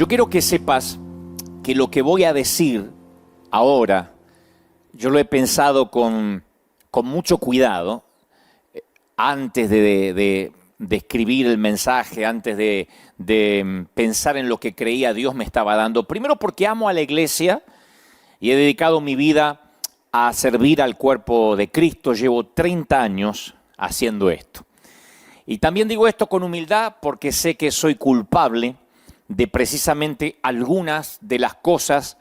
Yo quiero que sepas que lo que voy a decir ahora, yo lo he pensado con mucho cuidado antes de escribir el mensaje, antes de pensar en lo que creía Dios me estaba dando. Primero porque amo a la iglesia y he dedicado mi vida a servir al cuerpo de Cristo. Llevo 30 años haciendo esto. Y también digo esto con humildad porque sé que soy culpable de precisamente algunas de las cosas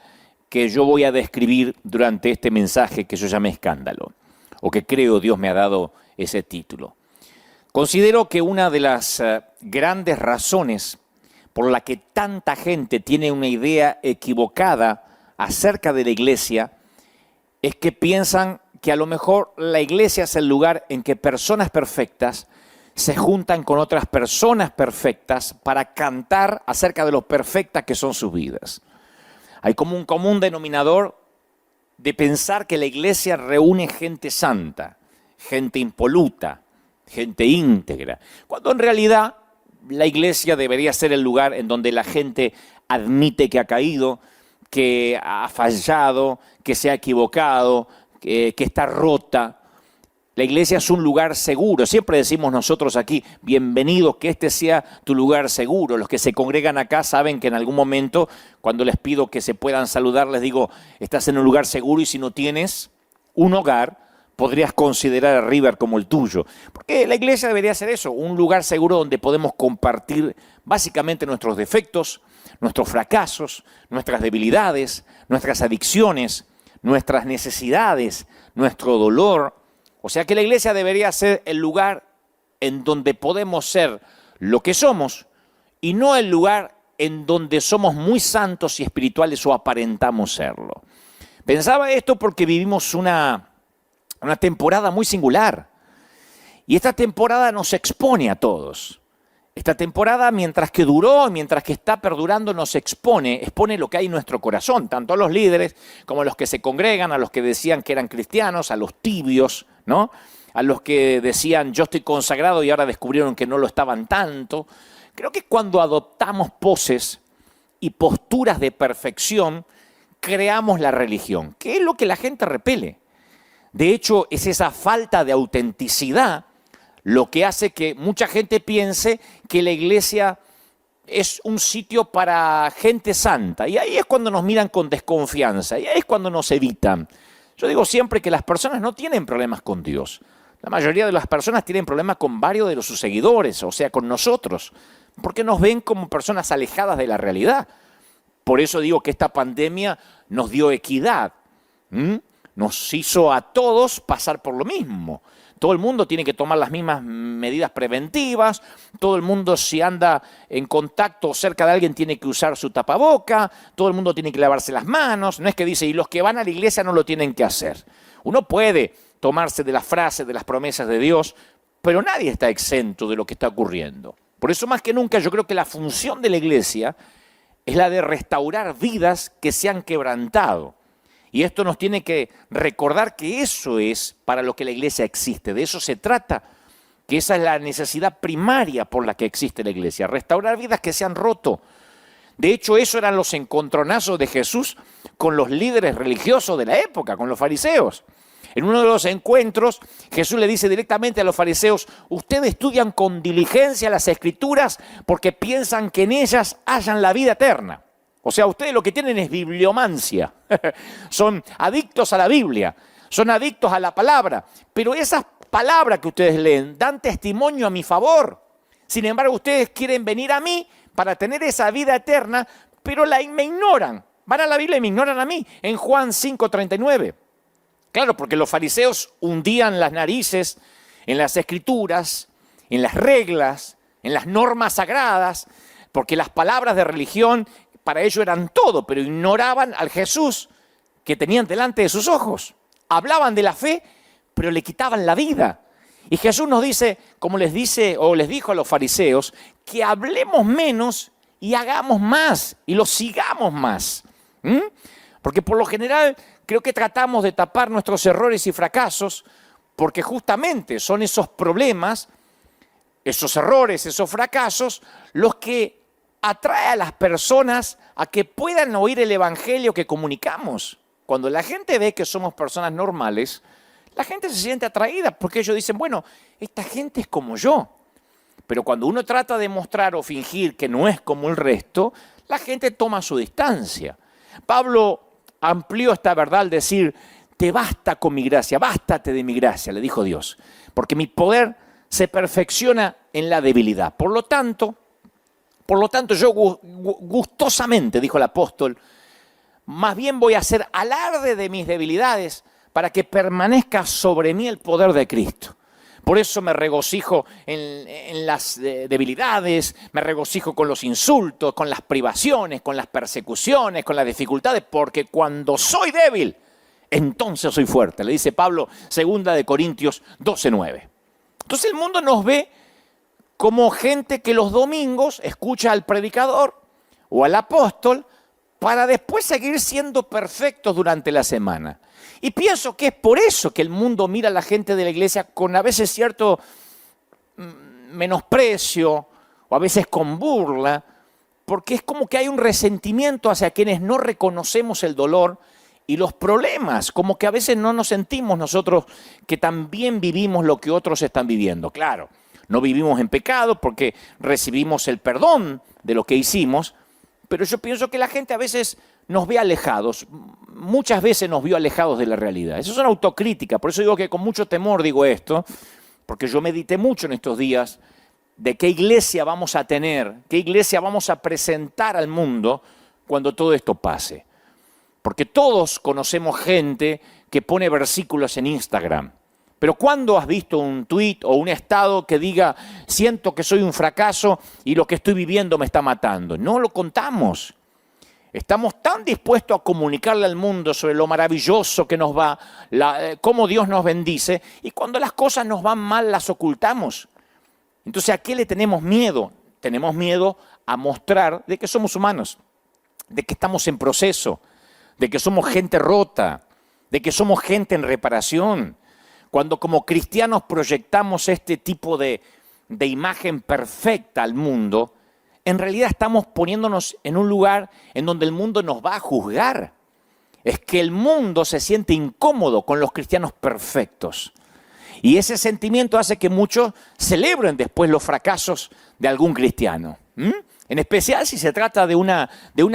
que yo voy a describir durante este mensaje que yo llamé escándalo, o que creo Dios me ha dado ese título. Considero que una de las grandes razones por la que tanta gente tiene una idea equivocada acerca de la iglesia es que piensan que a lo mejor la iglesia es el lugar en que personas perfectas se juntan con otras personas perfectas para cantar acerca de lo perfectas que son sus vidas. Hay como un común denominador de pensar que la iglesia reúne gente santa, gente impoluta, gente íntegra, cuando en realidad la iglesia debería ser el lugar en donde la gente admite que ha caído, que ha fallado, que se ha equivocado, que está rota. La iglesia es un lugar seguro. Siempre decimos nosotros aquí, bienvenidos, que este sea tu lugar seguro. Los que se congregan acá saben que en algún momento, cuando les pido que se puedan saludar, les digo, estás en un lugar seguro y si no tienes un hogar, podrías considerar a River como el tuyo. Porque la iglesia debería ser eso, un lugar seguro donde podemos compartir básicamente nuestros defectos, nuestros fracasos, nuestras debilidades, nuestras adicciones, nuestras necesidades, nuestro dolor. O sea que la iglesia debería ser el lugar en donde podemos ser lo que somos y no el lugar en donde somos muy santos y espirituales o aparentamos serlo. Pensaba esto porque vivimos una temporada muy singular y esta temporada nos expone a todos. Esta temporada, mientras que duró, mientras que está perdurando, nos expone lo que hay en nuestro corazón, tanto a los líderes como a los que se congregan, a los que decían que eran cristianos, a los tibios, ¿no? A los que decían yo estoy consagrado y ahora descubrieron que no lo estaban tanto. Creo que cuando adoptamos poses y posturas de perfección, creamos la religión, que es lo que la gente repele. De hecho, es esa falta de autenticidad lo que hace que mucha gente piense que la iglesia es un sitio para gente santa. Y ahí es cuando nos miran con desconfianza, y ahí es cuando nos evitan. Yo digo siempre que las personas no tienen problemas con Dios. La mayoría de las personas tienen problemas con varios de sus seguidores, o sea, con nosotros, porque nos ven como personas alejadas de la realidad. Por eso digo que esta pandemia nos dio equidad, nos hizo a todos pasar por lo mismo. Todo el mundo tiene que tomar las mismas medidas preventivas, todo el mundo si anda en contacto o cerca de alguien tiene que usar su tapaboca, todo el mundo tiene que lavarse las manos, no es que dice, y los que van a la iglesia no lo tienen que hacer. Uno puede tomarse de las frases, de las promesas de Dios, pero nadie está exento de lo que está ocurriendo. Por eso más que nunca yo creo que la función de la iglesia es la de restaurar vidas que se han quebrantado. Y esto nos tiene que recordar que eso es para lo que la iglesia existe, de eso se trata, que esa es la necesidad primaria por la que existe la iglesia, restaurar vidas que se han roto. De hecho, eso eran los encontronazos de Jesús con los líderes religiosos de la época, con los fariseos. En uno de los encuentros, Jesús le dice directamente a los fariseos, ustedes estudian con diligencia las Escrituras porque piensan que en ellas hallan la vida eterna. O sea, ustedes lo que tienen es bibliomancia, son adictos a la Biblia, son adictos a la palabra, pero esas palabras que ustedes leen dan testimonio a mi favor. Sin embargo, ustedes quieren venir a mí para tener esa vida eterna, pero me ignoran. Van a la Biblia y me ignoran a mí, en Juan 5:39. Claro, porque los fariseos hundían las narices en las Escrituras, en las reglas, en las normas sagradas, porque las palabras de religión para ellos eran todo, pero ignoraban al Jesús que tenían delante de sus ojos. Hablaban de la fe, pero le quitaban la vida. Y Jesús nos dice, como les dijo a los fariseos, que hablemos menos y hagamos más, y lo sigamos más. Porque por lo general creo que tratamos de tapar nuestros errores y fracasos, porque justamente son esos problemas, esos errores, esos fracasos, los que atrae a las personas a que puedan oír el evangelio que comunicamos. Cuando la gente ve que somos personas normales, la gente se siente atraída porque ellos dicen, bueno, esta gente es como yo. Pero cuando uno trata de mostrar o fingir que no es como el resto, la gente toma su distancia. Pablo amplió esta verdad al decir, te basta con mi gracia, bástate de mi gracia, le dijo Dios, porque mi poder se perfecciona en la debilidad. Por lo tanto, yo gustosamente, dijo el apóstol, más bien voy a hacer alarde de mis debilidades para que permanezca sobre mí el poder de Cristo. Por eso me regocijo en las debilidades, me regocijo con los insultos, con las privaciones, con las persecuciones, con las dificultades, porque cuando soy débil, entonces soy fuerte. Le dice Pablo, 2 Corintios 12:9. Entonces el mundo nos ve como gente que los domingos escucha al predicador o al apóstol para después seguir siendo perfectos durante la semana. Y pienso que es por eso que el mundo mira a la gente de la iglesia con a veces cierto menosprecio o a veces con burla, porque es como que hay un resentimiento hacia quienes no reconocemos el dolor y los problemas, como que a veces no nos sentimos nosotros que también vivimos lo que otros están viviendo. Claro, no vivimos en pecado porque recibimos el perdón de lo que hicimos, pero yo pienso que la gente a veces nos ve alejados, muchas veces nos vio alejados de la realidad. Eso es una autocrítica, por eso digo que con mucho temor digo esto, porque yo medité mucho en estos días de qué iglesia vamos a tener, qué iglesia vamos a presentar al mundo cuando todo esto pase. Porque todos conocemos gente que pone versículos en Instagram. Pero ¿cuándo has visto un tuit o un estado que diga, siento que soy un fracaso y lo que estoy viviendo me está matando? No lo contamos. Estamos tan dispuestos a comunicarle al mundo sobre lo maravilloso que nos va, cómo Dios nos bendice, y cuando las cosas nos van mal las ocultamos. Entonces, ¿a qué le tenemos miedo? Tenemos miedo a mostrar de que somos humanos, de que estamos en proceso, de que somos gente rota, de que somos gente en reparación. Cuando como cristianos proyectamos este tipo de imagen perfecta al mundo, en realidad estamos poniéndonos en un lugar en donde el mundo nos va a juzgar. Es que el mundo se siente incómodo con los cristianos perfectos. Y ese sentimiento hace que muchos celebren después los fracasos de algún cristiano. En especial si se trata de una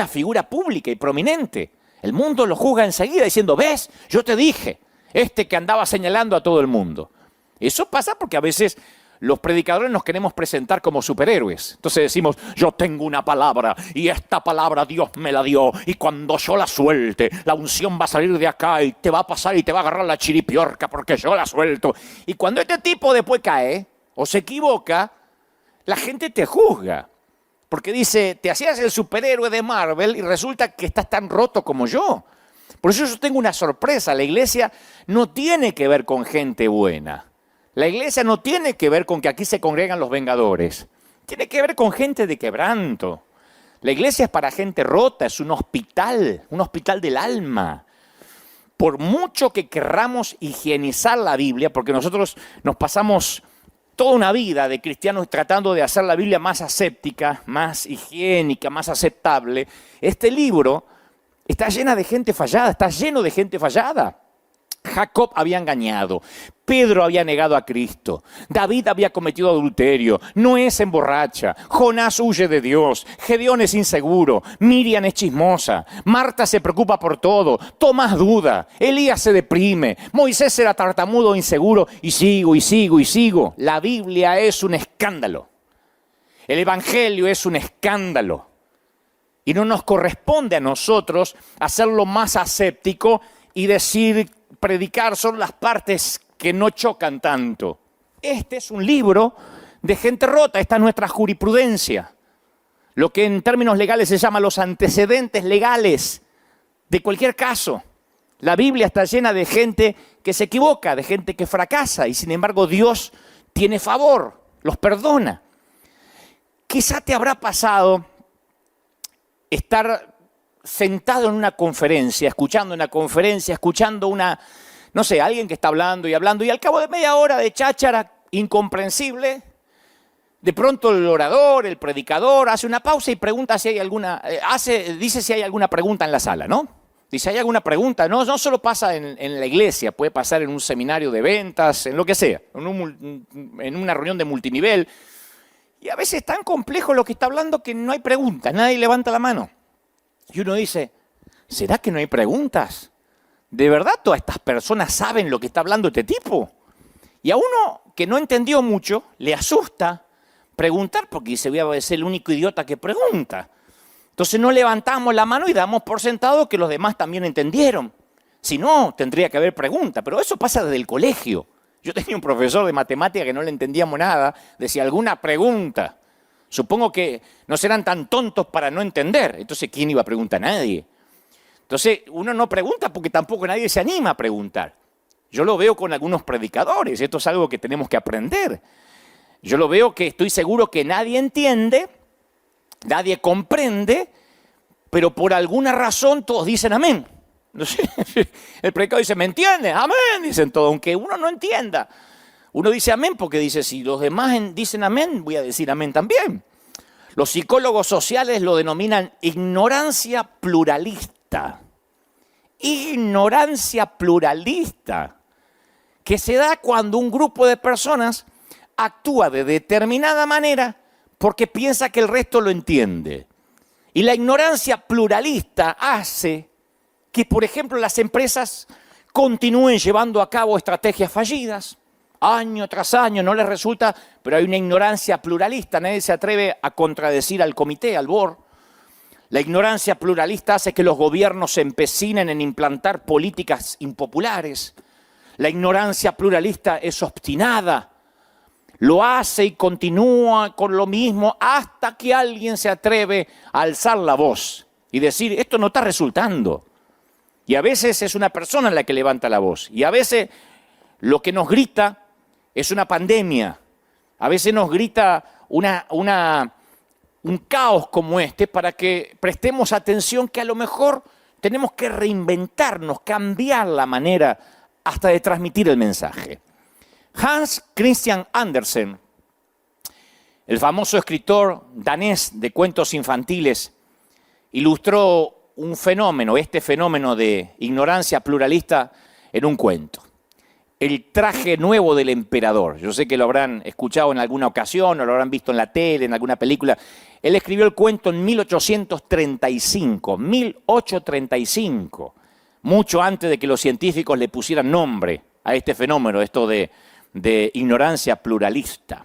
figura pública y prominente. El mundo lo juzga enseguida diciendo, ¿ves? Yo te dije, este que andaba señalando a todo el mundo. Eso pasa porque a veces los predicadores nos queremos presentar como superhéroes. Entonces decimos, yo tengo una palabra y esta palabra Dios me la dio y cuando yo la suelte, la unción va a salir de acá y te va a pasar y te va a agarrar la chiripiorca porque yo la suelto. Y cuando este tipo después cae o se equivoca, la gente te juzga. Porque dice, te hacías el superhéroe de Marvel y resulta que estás tan roto como yo. Por eso yo tengo una sorpresa. La iglesia no tiene que ver con gente buena. La iglesia no tiene que ver con que aquí se congregan los vengadores. Tiene que ver con gente de quebranto. La iglesia es para gente rota, es un hospital del alma. Por mucho que querramos higienizar la Biblia, porque nosotros nos pasamos toda una vida de cristianos tratando de hacer la Biblia más aséptica, más higiénica, más aceptable, este libro está lleno de gente fallada, está lleno de gente fallada. Jacob había engañado, Pedro había negado a Cristo, David había cometido adulterio, Noé se emborracha, Jonás huye de Dios, Gedeón es inseguro, Miriam es chismosa, Marta se preocupa por todo, Tomás duda, Elías se deprime, Moisés era tartamudo e inseguro, y sigo. La Biblia es un escándalo, el Evangelio es un escándalo, y no nos corresponde a nosotros hacerlo más aséptico y predicar son las partes que no chocan tanto. Este es un libro de gente rota, esta es nuestra jurisprudencia. Lo que en términos legales se llama los antecedentes legales de cualquier caso. La Biblia está llena de gente que se equivoca, de gente que fracasa y sin embargo Dios tiene favor, los perdona. Quizá te habrá pasado estar sentado en una conferencia, escuchando alguien que está hablando y al cabo de media hora de cháchara incomprensible, De pronto el orador, el predicador, hace una pausa y pregunta si hay alguna, dice si hay alguna pregunta en la sala, ¿no? Dice, ¿hay alguna pregunta? No solo pasa en la iglesia, puede pasar en un seminario de ventas, en lo que sea, en una reunión de multinivel. Y a veces es tan complejo lo que está hablando que no hay preguntas, nadie levanta la mano. Y uno dice, ¿será que no hay preguntas? ¿De verdad todas estas personas saben lo que está hablando este tipo? Y a uno que no entendió mucho, le asusta preguntar porque dice, voy a ser el único idiota que pregunta. Entonces no levantamos la mano y damos por sentado que los demás también entendieron. Si no, tendría que haber pregunta, pero eso pasa desde el colegio. Yo tenía un profesor de matemática que no le entendíamos nada, decía alguna pregunta. Supongo que no serán tan tontos para no entender. Entonces, ¿quién iba a preguntar? Nadie. Entonces, uno no pregunta porque tampoco nadie se anima a preguntar. Yo lo veo con algunos predicadores, esto es algo que tenemos que aprender. Yo lo veo que estoy seguro que nadie entiende, nadie comprende, pero por alguna razón todos dicen amén. El predicador dice, ¿me entiendes? Amén, dicen todos, aunque uno no entienda. Uno dice amén porque dice, si los demás dicen amén, voy a decir amén también. Los psicólogos sociales lo denominan ignorancia pluralista. Ignorancia pluralista, que se da cuando un grupo de personas actúa de determinada manera porque piensa que el resto lo entiende. Y la ignorancia pluralista hace que, por ejemplo, las empresas continúen llevando a cabo estrategias fallidas, año tras año, no les resulta, pero hay una ignorancia pluralista, nadie se atreve a contradecir al comité, al board. La ignorancia pluralista hace que los gobiernos se empecinen en implantar políticas impopulares. La ignorancia pluralista es obstinada, lo hace y continúa con lo mismo hasta que alguien se atreve a alzar la voz y decir, esto no está resultando. Y a veces es una persona la que levanta la voz. Y a veces lo que nos grita es una pandemia. A veces nos grita un caos como este para que prestemos atención que a lo mejor tenemos que reinventarnos, cambiar la manera hasta de transmitir el mensaje. Hans Christian Andersen, el famoso escritor danés de cuentos infantiles, ilustró este fenómeno de ignorancia pluralista en un cuento. El traje nuevo del emperador. Yo sé que lo habrán escuchado en alguna ocasión o lo habrán visto en la tele, en alguna película. Él escribió el cuento en 1835, mucho antes de que los científicos le pusieran nombre a este fenómeno, esto de ignorancia pluralista.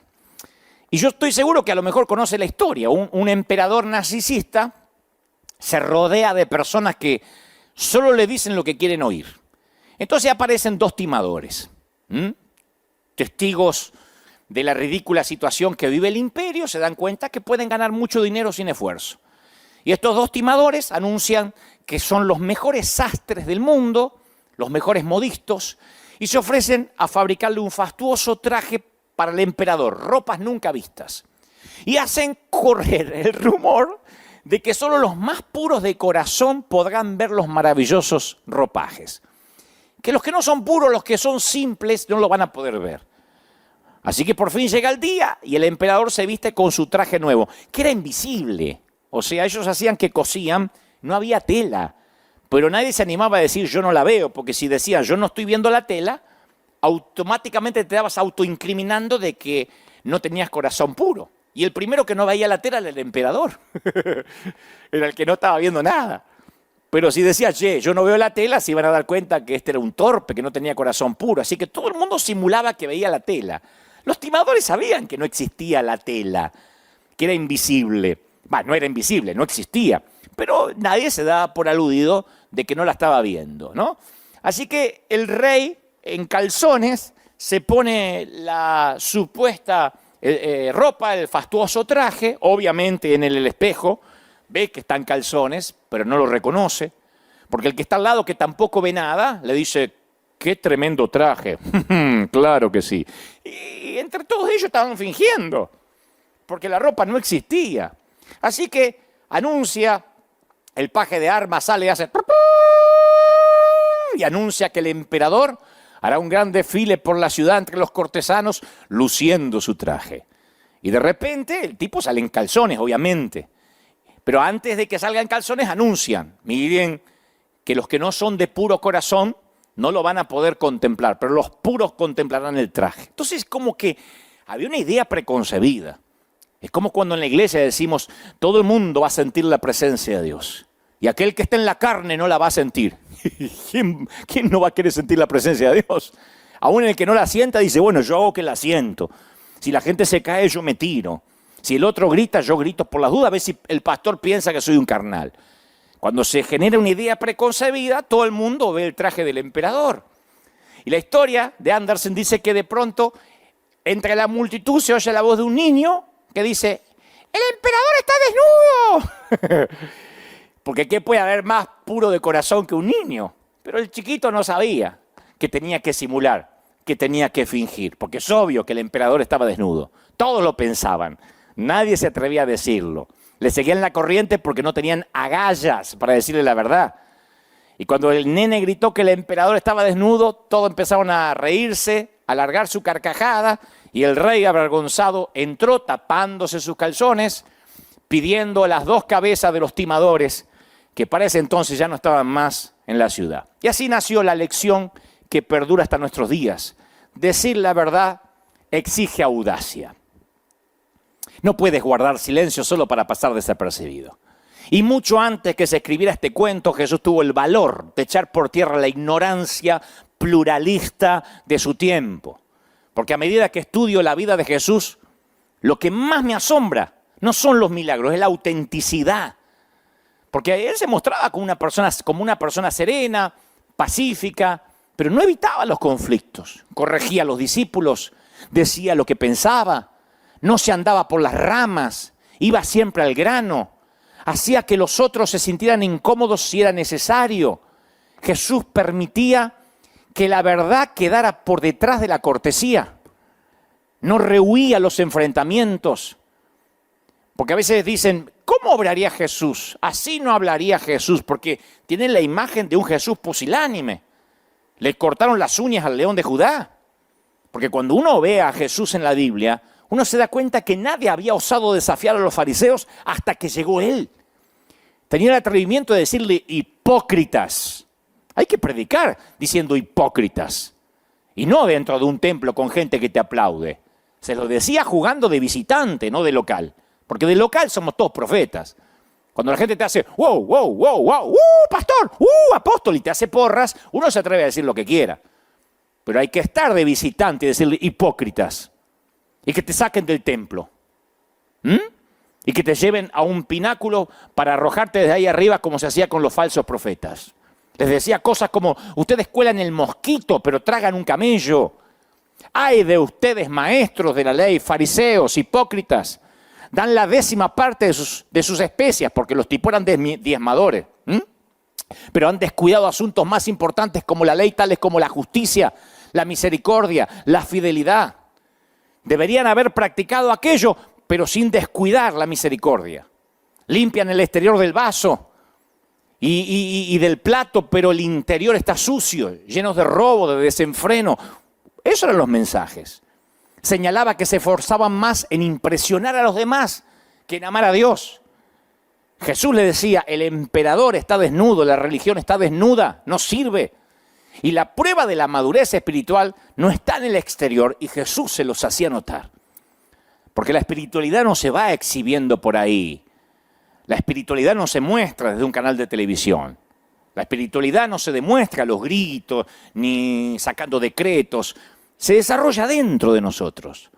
Y yo estoy seguro que a lo mejor conoce la historia. Un emperador narcisista se rodea de personas que solo le dicen lo que quieren oír. Entonces aparecen dos timadores, testigos de la ridícula situación que vive el imperio, se dan cuenta que pueden ganar mucho dinero sin esfuerzo. Y estos dos timadores anuncian que son los mejores sastres del mundo, los mejores modistos, y se ofrecen a fabricarle un fastuoso traje para el emperador, ropas nunca vistas. Y hacen correr el rumor de que solo los más puros de corazón podrán ver los maravillosos ropajes. Que los que no son puros, los que son simples, no lo van a poder ver. Así que por fin llega el día y el emperador se viste con su traje nuevo, que era invisible. O sea, ellos hacían que cosían, no había tela. Pero nadie se animaba a decir, yo no la veo, porque si decían, yo no estoy viendo la tela, automáticamente te dabas autoincriminando de que no tenías corazón puro. Y el primero que no veía la tela era el emperador. Era el que no estaba viendo nada. Pero si decías, yo no veo la tela, se iban a dar cuenta que este era un torpe, que no tenía corazón puro. Así que todo el mundo simulaba que veía la tela. Los timadores sabían que no existía la tela, que era invisible. No era invisible, no existía. Pero nadie se daba por aludido de que no la estaba viendo, ¿no? Así que el rey, en calzones, se pone la supuesta ropa, el fastuoso traje, obviamente en el espejo, ve que está en calzones, pero no lo reconoce, porque el que está al lado, que tampoco ve nada, le dice, ¡qué tremendo traje! Claro que sí. Y entre todos ellos estaban fingiendo, porque la ropa no existía. Así que anuncia, el paje de armas sale y hace... y anuncia que el emperador hará un gran desfile por la ciudad entre los cortesanos luciendo su traje. Y de repente el tipo sale en calzones, obviamente. Pero antes de que salga en calzones anuncian, miren, que los que no son de puro corazón no lo van a poder contemplar, pero los puros contemplarán el traje. Entonces, como que había una idea preconcebida. Es como cuando en la iglesia decimos, todo el mundo va a sentir la presencia de Dios. Y aquel que está en la carne no la va a sentir. ¿Quién no va a querer sentir la presencia de Dios? Aún el que no la sienta dice, bueno, yo hago que la siento. Si la gente se cae, yo me tiro. Si el otro grita, yo grito por las dudas, a ver si el pastor piensa que soy un carnal. Cuando se genera una idea preconcebida, todo el mundo ve el traje del emperador. Y la historia de Andersen dice que de pronto, entre la multitud se oye la voz de un niño que dice, ¡el emperador está desnudo! Porque ¿qué puede haber más puro de corazón que un niño? Pero el chiquito no sabía que tenía que simular, que tenía que fingir, porque es obvio que el emperador estaba desnudo. Todos lo pensaban, nadie se atrevía a decirlo. Le seguían la corriente porque no tenían agallas para decirle la verdad. Y cuando el nene gritó que el emperador estaba desnudo, todos empezaron a reírse, a alargar su carcajada, y el rey avergonzado entró tapándose sus calzones, pidiendo las 2 cabezas de los timadores, que para ese entonces ya no estaban más en la ciudad. Y así nació la lección que perdura hasta nuestros días. Decir la verdad exige audacia. No puedes guardar silencio solo para pasar desapercibido. Y mucho antes que se escribiera este cuento, Jesús tuvo el valor de echar por tierra la ignorancia pluralista de su tiempo. Porque a medida que estudio la vida de Jesús, lo que más me asombra no son los milagros, es la autenticidad. Porque él se mostraba como una persona serena, pacífica, pero no evitaba los conflictos. Corregía a los discípulos, decía lo que pensaba, no se andaba por las ramas, iba siempre al grano, hacía que los otros se sintieran incómodos si era necesario. Jesús permitía que la verdad quedara por detrás de la cortesía. No rehuía los enfrentamientos. Porque a veces dicen, ¿cómo obraría Jesús? Así no hablaría Jesús, porque tienen la imagen de un Jesús pusilánime. Le cortaron las uñas al león de Judá. Porque cuando uno ve a Jesús en la Biblia, uno se da cuenta que nadie había osado desafiar a los fariseos hasta que llegó él. Tenía el atrevimiento de decirle hipócritas. Hay que predicar diciendo hipócritas. Y no dentro de un templo con gente que te aplaude. Se lo decía jugando de visitante, no de local. Porque de local somos todos profetas. Cuando la gente te hace, wow, wow, wow, wow, pastor, apóstol, y te hace porras, uno se atreve a decir lo que quiera. Pero hay que estar de visitante y decirle hipócritas. Y que te saquen del templo. Y que te lleven a un pináculo para arrojarte desde ahí arriba como se hacía con los falsos profetas. Les decía cosas como, ustedes cuelan el mosquito, pero tragan un camello. Ay de ustedes, maestros de la ley, fariseos, hipócritas. Dan la 10ª parte de sus especias, porque los tipos eran diezmadores. Pero han descuidado asuntos más importantes como la ley, tales como la justicia, la misericordia, la fidelidad. Deberían haber practicado aquello, pero sin descuidar la misericordia. Limpian el exterior del vaso y del plato, pero el interior está sucio, lleno de robo, de desenfreno. Esos eran los mensajes. Señalaba que se esforzaban más en impresionar a los demás que en amar a Dios. Jesús le decía, el emperador está desnudo, la religión está desnuda, no sirve. Y la prueba de la madurez espiritual no está en el exterior, y Jesús se los hacía notar. Porque la espiritualidad no se va exhibiendo por ahí. La espiritualidad no se muestra desde un canal de televisión. La espiritualidad no se demuestra a los gritos, ni sacando decretos. Se desarrolla dentro de nosotros.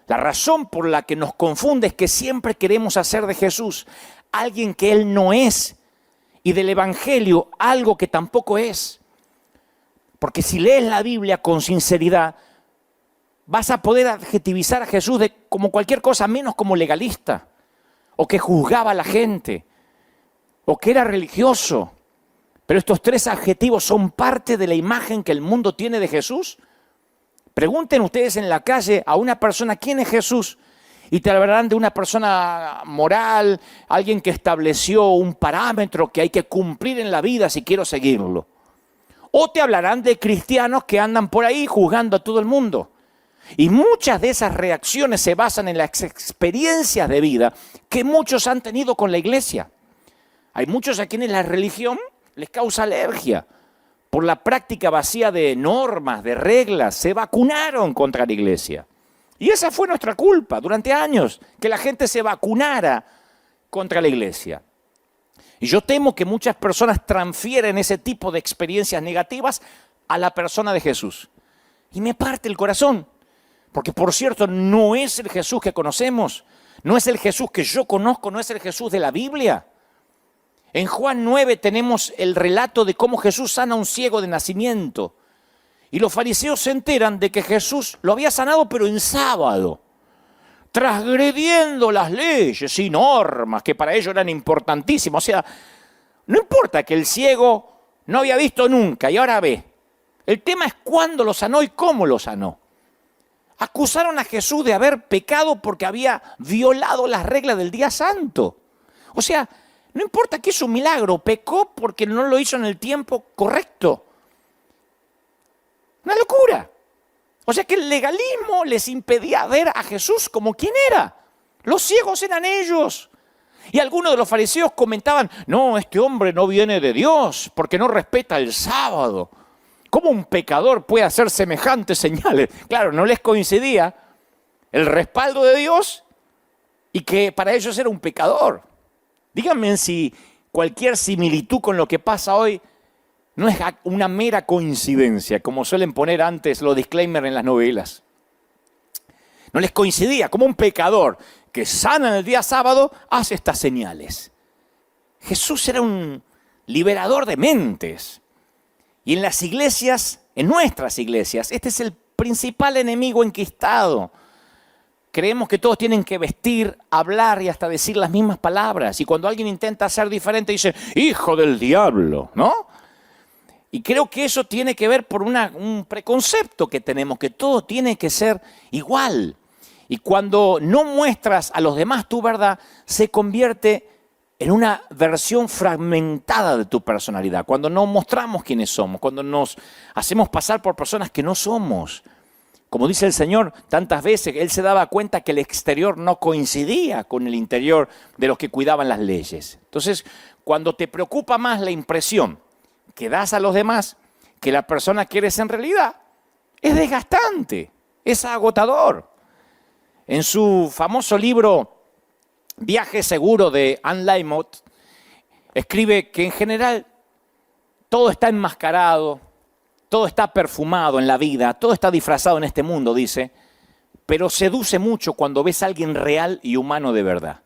La razón por la que nos confunde es que siempre queremos hacer de Jesús alguien que Él no es, y del Evangelio algo que tampoco es. Porque si lees la Biblia con sinceridad, vas a poder adjetivizar a Jesús como cualquier cosa menos como legalista, o que juzgaba a la gente, o que era religioso. Pero estos 3 adjetivos son parte de la imagen que el mundo tiene de Jesús. Pregunten ustedes en la calle a una persona quién es Jesús y te hablarán de una persona moral, alguien que estableció un parámetro que hay que cumplir en la vida si quiero seguirlo. O te hablarán de cristianos que andan por ahí juzgando a todo el mundo. Y muchas de esas reacciones se basan en las experiencias de vida que muchos han tenido con la iglesia. Hay muchos a quienes la religión les causa alergia por la práctica vacía de normas, de reglas. Se vacunaron contra la iglesia. Y esa fue nuestra culpa durante años, que la gente se vacunara contra la iglesia. Y yo temo que muchas personas transfieren ese tipo de experiencias negativas a la persona de Jesús. Y me parte el corazón, porque por cierto, no es el Jesús que conocemos, no es el Jesús que yo conozco, no es el Jesús de la Biblia. En Juan 9 tenemos el relato de cómo Jesús sana a un ciego de nacimiento. Y los fariseos se enteran de que Jesús lo había sanado, pero en sábado, transgrediendo las leyes y normas que para ellos eran importantísimas. O sea, no importa que el ciego no había visto nunca y ahora ve. El tema es cuándo lo sanó y cómo lo sanó. Acusaron a Jesús de haber pecado porque había violado las reglas del día santo. O sea, no importa que es un milagro, pecó porque no lo hizo en el tiempo correcto. Una locura. O sea que el legalismo les impedía ver a Jesús como quien era. Los ciegos eran ellos. Y algunos de los fariseos comentaban, no, este hombre no viene de Dios porque no respeta el sábado. ¿Cómo un pecador puede hacer semejantes señales? Claro, no les coincidía el respaldo de Dios y que para ellos era un pecador. Díganme si cualquier similitud con lo que pasa hoy no es una mera coincidencia, como suelen poner antes los disclaimers en las novelas. No les coincidía, como un pecador que sana en el día sábado hace estas señales. Jesús era un liberador de mentes. Y en las iglesias, en nuestras iglesias, este es el principal enemigo enquistado. Creemos que todos tienen que vestir, hablar y hasta decir las mismas palabras. Y cuando alguien intenta ser diferente dice, hijo del diablo, ¿no? Y creo que eso tiene que ver por un preconcepto que tenemos, que todo tiene que ser igual. Y cuando no muestras a los demás tu verdad, se convierte en una versión fragmentada de tu personalidad. Cuando no mostramos quiénes somos, cuando nos hacemos pasar por personas que no somos. Como dice el Señor, tantas veces Él se daba cuenta que el exterior no coincidía con el interior de los que cuidaban las leyes. Entonces, cuando te preocupa más la impresión que das a los demás que la persona que eres en realidad, es desgastante, es agotador. En su famoso libro Viaje Seguro de Anne Lamott, escribe que en general todo está enmascarado, todo está perfumado en la vida, todo está disfrazado en este mundo, dice, pero seduce mucho cuando ves a alguien real y humano de verdad.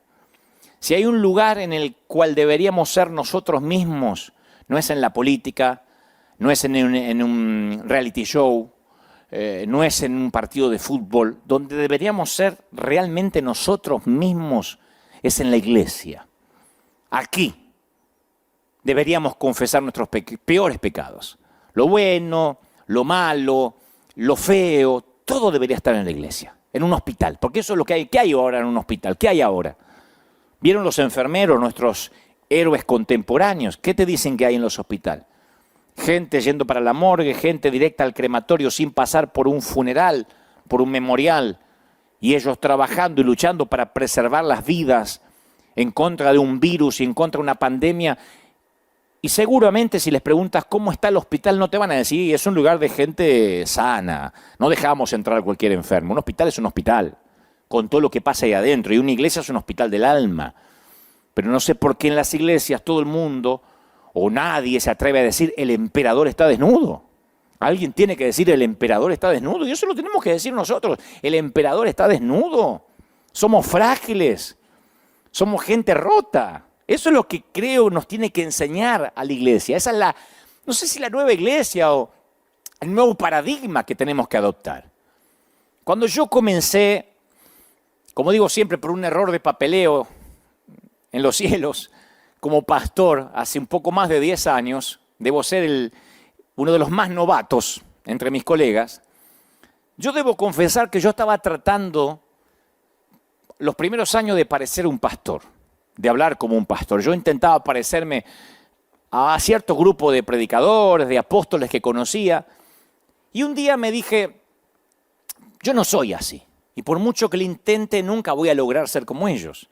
Si hay un lugar en el cual deberíamos ser nosotros mismos, no es en la política, no es en un reality show, no es en un partido de fútbol. Donde deberíamos ser realmente nosotros mismos es en la iglesia. Aquí deberíamos confesar nuestros peores pecados. Lo bueno, lo malo, lo feo, todo debería estar en la iglesia, en un hospital. Porque eso es lo que hay. ¿Qué hay ahora en un hospital? ¿Qué hay ahora? ¿Vieron los enfermeros, nuestros héroes contemporáneos? ¿Qué te dicen que hay en los hospitales? Gente yendo para la morgue, gente directa al crematorio sin pasar por un funeral, por un memorial, y ellos trabajando y luchando para preservar las vidas en contra de un virus y en contra de una pandemia. Y seguramente si les preguntas cómo está el hospital no te van a decir, es un lugar de gente sana, no dejamos entrar a cualquier enfermo. Un hospital es un hospital, con todo lo que pasa ahí adentro, y una iglesia es un hospital del alma. Pero no sé por qué en las iglesias todo el mundo o nadie se atreve a decir el emperador está desnudo. Alguien tiene que decir el emperador está desnudo y eso lo tenemos que decir nosotros. El emperador está desnudo. Somos frágiles. Somos gente rota. Eso es lo que creo nos tiene que enseñar a la iglesia. Esa es no sé si la nueva iglesia o el nuevo paradigma que tenemos que adoptar. Cuando yo comencé, como digo siempre, por un error de papeleo en los cielos, como pastor, hace un poco más de 10 años, debo ser uno de los más novatos entre mis colegas, yo debo confesar que yo estaba tratando los primeros años de parecer un pastor, de hablar como un pastor. Yo intentaba parecerme a cierto grupo de predicadores, de apóstoles que conocía, y un día me dije, Yo no soy así. Y por mucho que lo intente, nunca voy a lograr ser como ellos.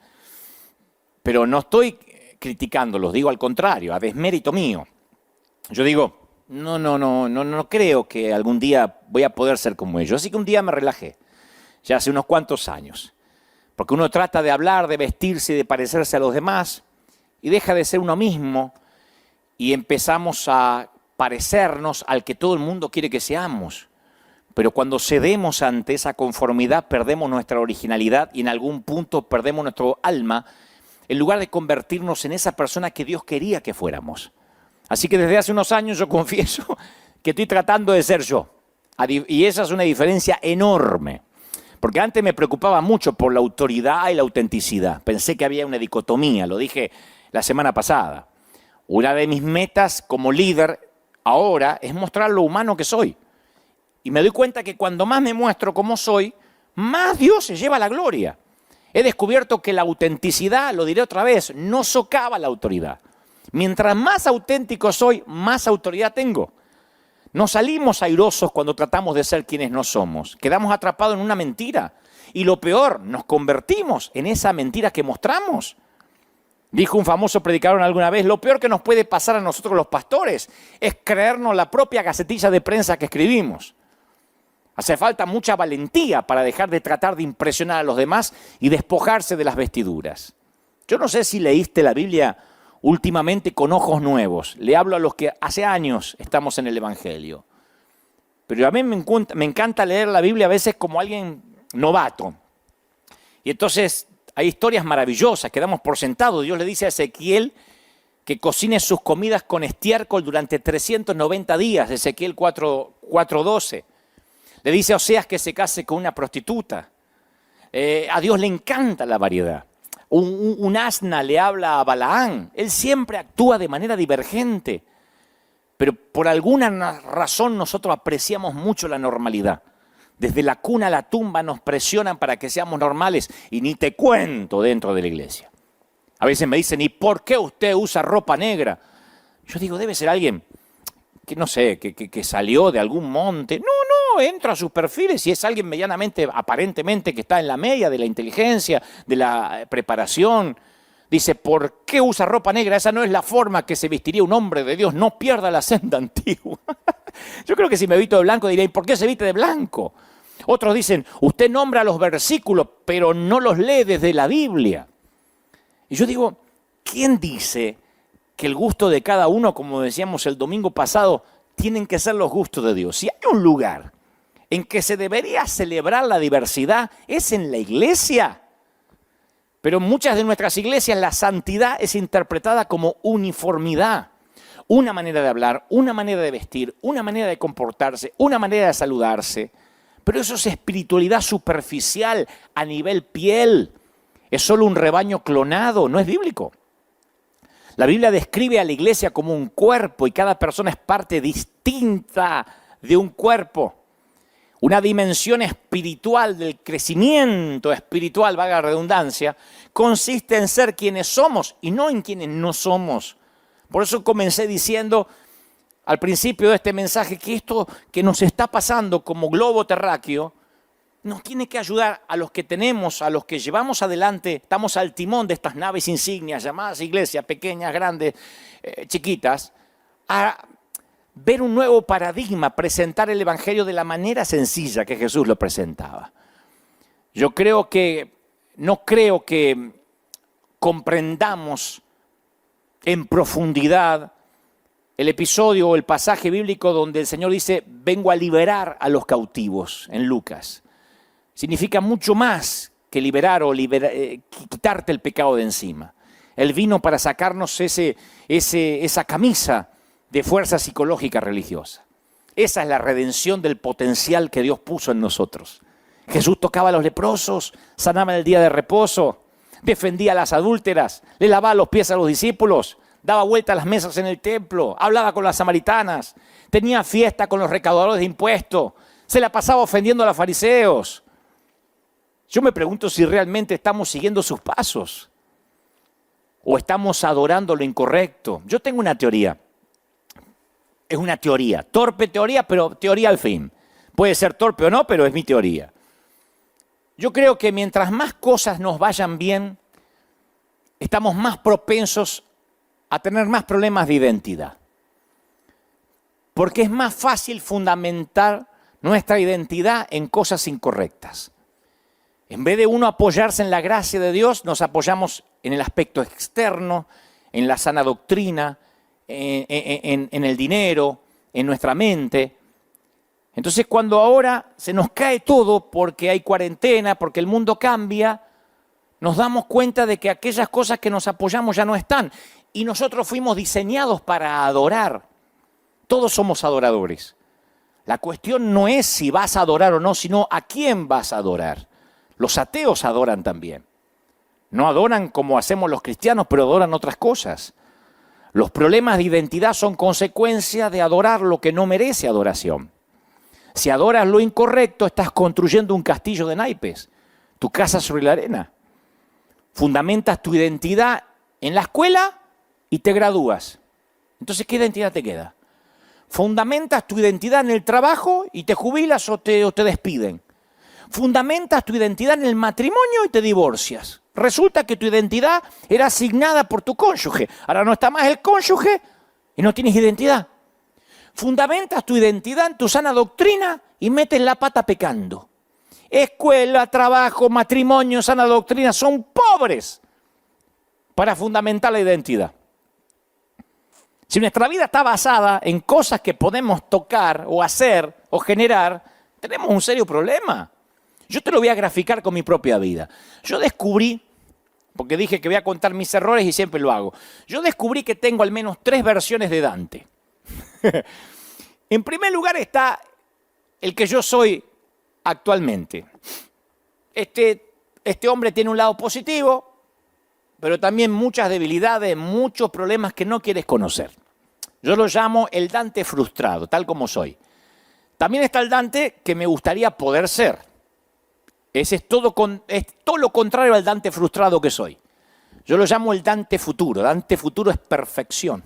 Pero no estoy criticándolos, digo al contrario, a desmérito mío. Yo digo, no creo que algún día voy a poder ser como ellos. Así que un día me relajé, ya hace unos cuantos años. Porque uno trata de hablar, de vestirse y de parecerse a los demás y deja de ser uno mismo y empezamos a parecernos al que todo el mundo quiere que seamos. Pero cuando cedemos ante esa conformidad, perdemos nuestra originalidad y en algún punto perdemos nuestro alma, en lugar de convertirnos en esa persona que Dios quería que fuéramos. Así que desde hace unos años yo confieso que estoy tratando de ser yo. Y esa es una diferencia enorme. Porque antes me preocupaba mucho por la autoridad y la autenticidad. Pensé que había una dicotomía, lo dije la semana pasada. Una de mis metas como líder ahora es mostrar lo humano que soy. Y me doy cuenta que cuando más me muestro como soy, más Dios se lleva la gloria. He descubierto que la autenticidad, lo diré otra vez, no socava la autoridad. Mientras más auténtico soy, más autoridad tengo. No salimos airosos cuando tratamos de ser quienes no somos. Quedamos atrapados en una mentira. Y lo peor, nos convertimos en esa mentira que mostramos. Dijo un famoso predicador alguna vez, lo peor que nos puede pasar a nosotros los pastores es creernos la propia gacetilla de prensa que escribimos. Hace falta mucha valentía para dejar de tratar de impresionar a los demás y despojarse de las vestiduras. Yo no sé si leíste la Biblia últimamente con ojos nuevos. Le hablo a los que hace años estamos en el Evangelio. Pero a mí me encanta leer la Biblia a veces como alguien novato. Y entonces hay historias maravillosas que damos por sentado. Dios le dice a Ezequiel que cocine sus comidas con estiércol durante 390 días, Ezequiel 4:12. Le dice a Oseas que se case con una prostituta. A Dios le encanta la variedad. Un asna le habla a Balaán. Él siempre actúa de manera divergente. Pero por alguna razón nosotros apreciamos mucho la normalidad. Desde la cuna a la tumba nos presionan para que seamos normales. Y ni te cuento dentro de la iglesia. A veces me dicen, ¿y por qué usted usa ropa negra? Yo digo, debe ser alguien que no sé, que salió de algún monte. No, entra a sus perfiles y es alguien medianamente, aparentemente, que está en la media de la inteligencia, de la preparación. Dice, ¿por qué usa ropa negra? Esa no es la forma que se vestiría un hombre de Dios. No pierda la senda antigua. Yo creo que si me visto de blanco diría, ¿y por qué se viste de blanco? Otros dicen, usted nombra los versículos, pero no los lee desde la Biblia. Y yo digo, ¿quién dice que el gusto de cada uno, como decíamos el domingo pasado, tienen que ser los gustos de Dios? Si hay un lugar en que se debería celebrar la diversidad, es en la iglesia. Pero en muchas de nuestras iglesias la santidad es interpretada como uniformidad. Una manera de hablar, una manera de vestir, una manera de comportarse, una manera de saludarse. Pero eso es espiritualidad superficial a nivel piel. Es solo un rebaño clonado, no es bíblico. La Biblia describe a la iglesia como un cuerpo y cada persona es parte distinta de un cuerpo. Una dimensión espiritual del crecimiento espiritual, valga la redundancia, consiste en ser quienes somos y no en quienes no somos. Por eso comencé diciendo al principio de este mensaje que esto que nos está pasando como globo terráqueo nos tiene que ayudar a los que tenemos, a los que llevamos adelante, estamos al timón de estas naves insignias llamadas iglesias, pequeñas, grandes, chiquitas, a ver un nuevo paradigma, presentar el Evangelio de la manera sencilla que Jesús lo presentaba. No creo que comprendamos en profundidad el episodio o el pasaje bíblico donde el Señor dice, vengo a liberar a los cautivos, en Lucas. Significa mucho más que liberar o quitarte el pecado de encima. Él vino para sacarnos esa camisa de fuerza psicológica religiosa. Esa es la redención del potencial que Dios puso en nosotros. Jesús tocaba a los leprosos, sanaba en el día de reposo, defendía a las adúlteras, le lavaba los pies a los discípulos, daba vuelta a las mesas en el templo, hablaba con las samaritanas, tenía fiesta con los recaudadores de impuestos, se la pasaba ofendiendo a los fariseos. Yo me pregunto si realmente estamos siguiendo sus pasos o estamos adorando lo incorrecto. Yo tengo una teoría. Es una teoría, torpe teoría, pero teoría al fin. Puede ser torpe o no, pero es mi teoría. Yo creo que mientras más cosas nos vayan bien, estamos más propensos a tener más problemas de identidad. Porque es más fácil fundamentar nuestra identidad en cosas incorrectas. En vez de uno apoyarse en la gracia de Dios, nos apoyamos en el aspecto externo, en la sana doctrina, en el dinero, en nuestra mente. Entonces, cuando ahora se nos cae todo porque hay cuarentena, porque el mundo cambia, nos damos cuenta de que aquellas cosas que nos apoyamos ya no están. Y nosotros fuimos diseñados para adorar. Todos somos adoradores. La cuestión no es si vas a adorar o no, sino a quién vas a adorar. Los ateos adoran también. No adoran como hacemos los cristianos, pero adoran otras cosas. Los problemas de identidad son consecuencia de adorar lo que no merece adoración. Si adoras lo incorrecto, estás construyendo un castillo de naipes, tu casa sobre la arena. Fundamentas tu identidad en la escuela y te gradúas. Entonces, ¿qué identidad te queda? Fundamentas tu identidad en el trabajo y te jubilas o te despiden. Fundamentas tu identidad en el matrimonio y te divorcias. Resulta que tu identidad era asignada por tu cónyuge. Ahora no está más el cónyuge y no tienes identidad. Fundamentas tu identidad en tu sana doctrina y metes la pata pecando. Escuela, trabajo, matrimonio, sana doctrina son pobres para fundamentar la identidad. Si nuestra vida está basada en cosas que podemos tocar o hacer o generar, tenemos un serio problema. Yo te lo voy a graficar con mi propia vida. Yo descubrí, porque dije que voy a contar mis errores y siempre lo hago, yo descubrí que tengo al menos 3 versiones de Dante. En primer lugar está el que yo soy actualmente. Este hombre tiene un lado positivo, pero también muchas debilidades, muchos problemas que no quieres conocer. Yo lo llamo el Dante frustrado, tal como soy. También está el Dante que me gustaría poder ser. Ese es todo lo contrario al Dante frustrado que soy. Yo lo llamo el Dante futuro. Dante futuro es perfección.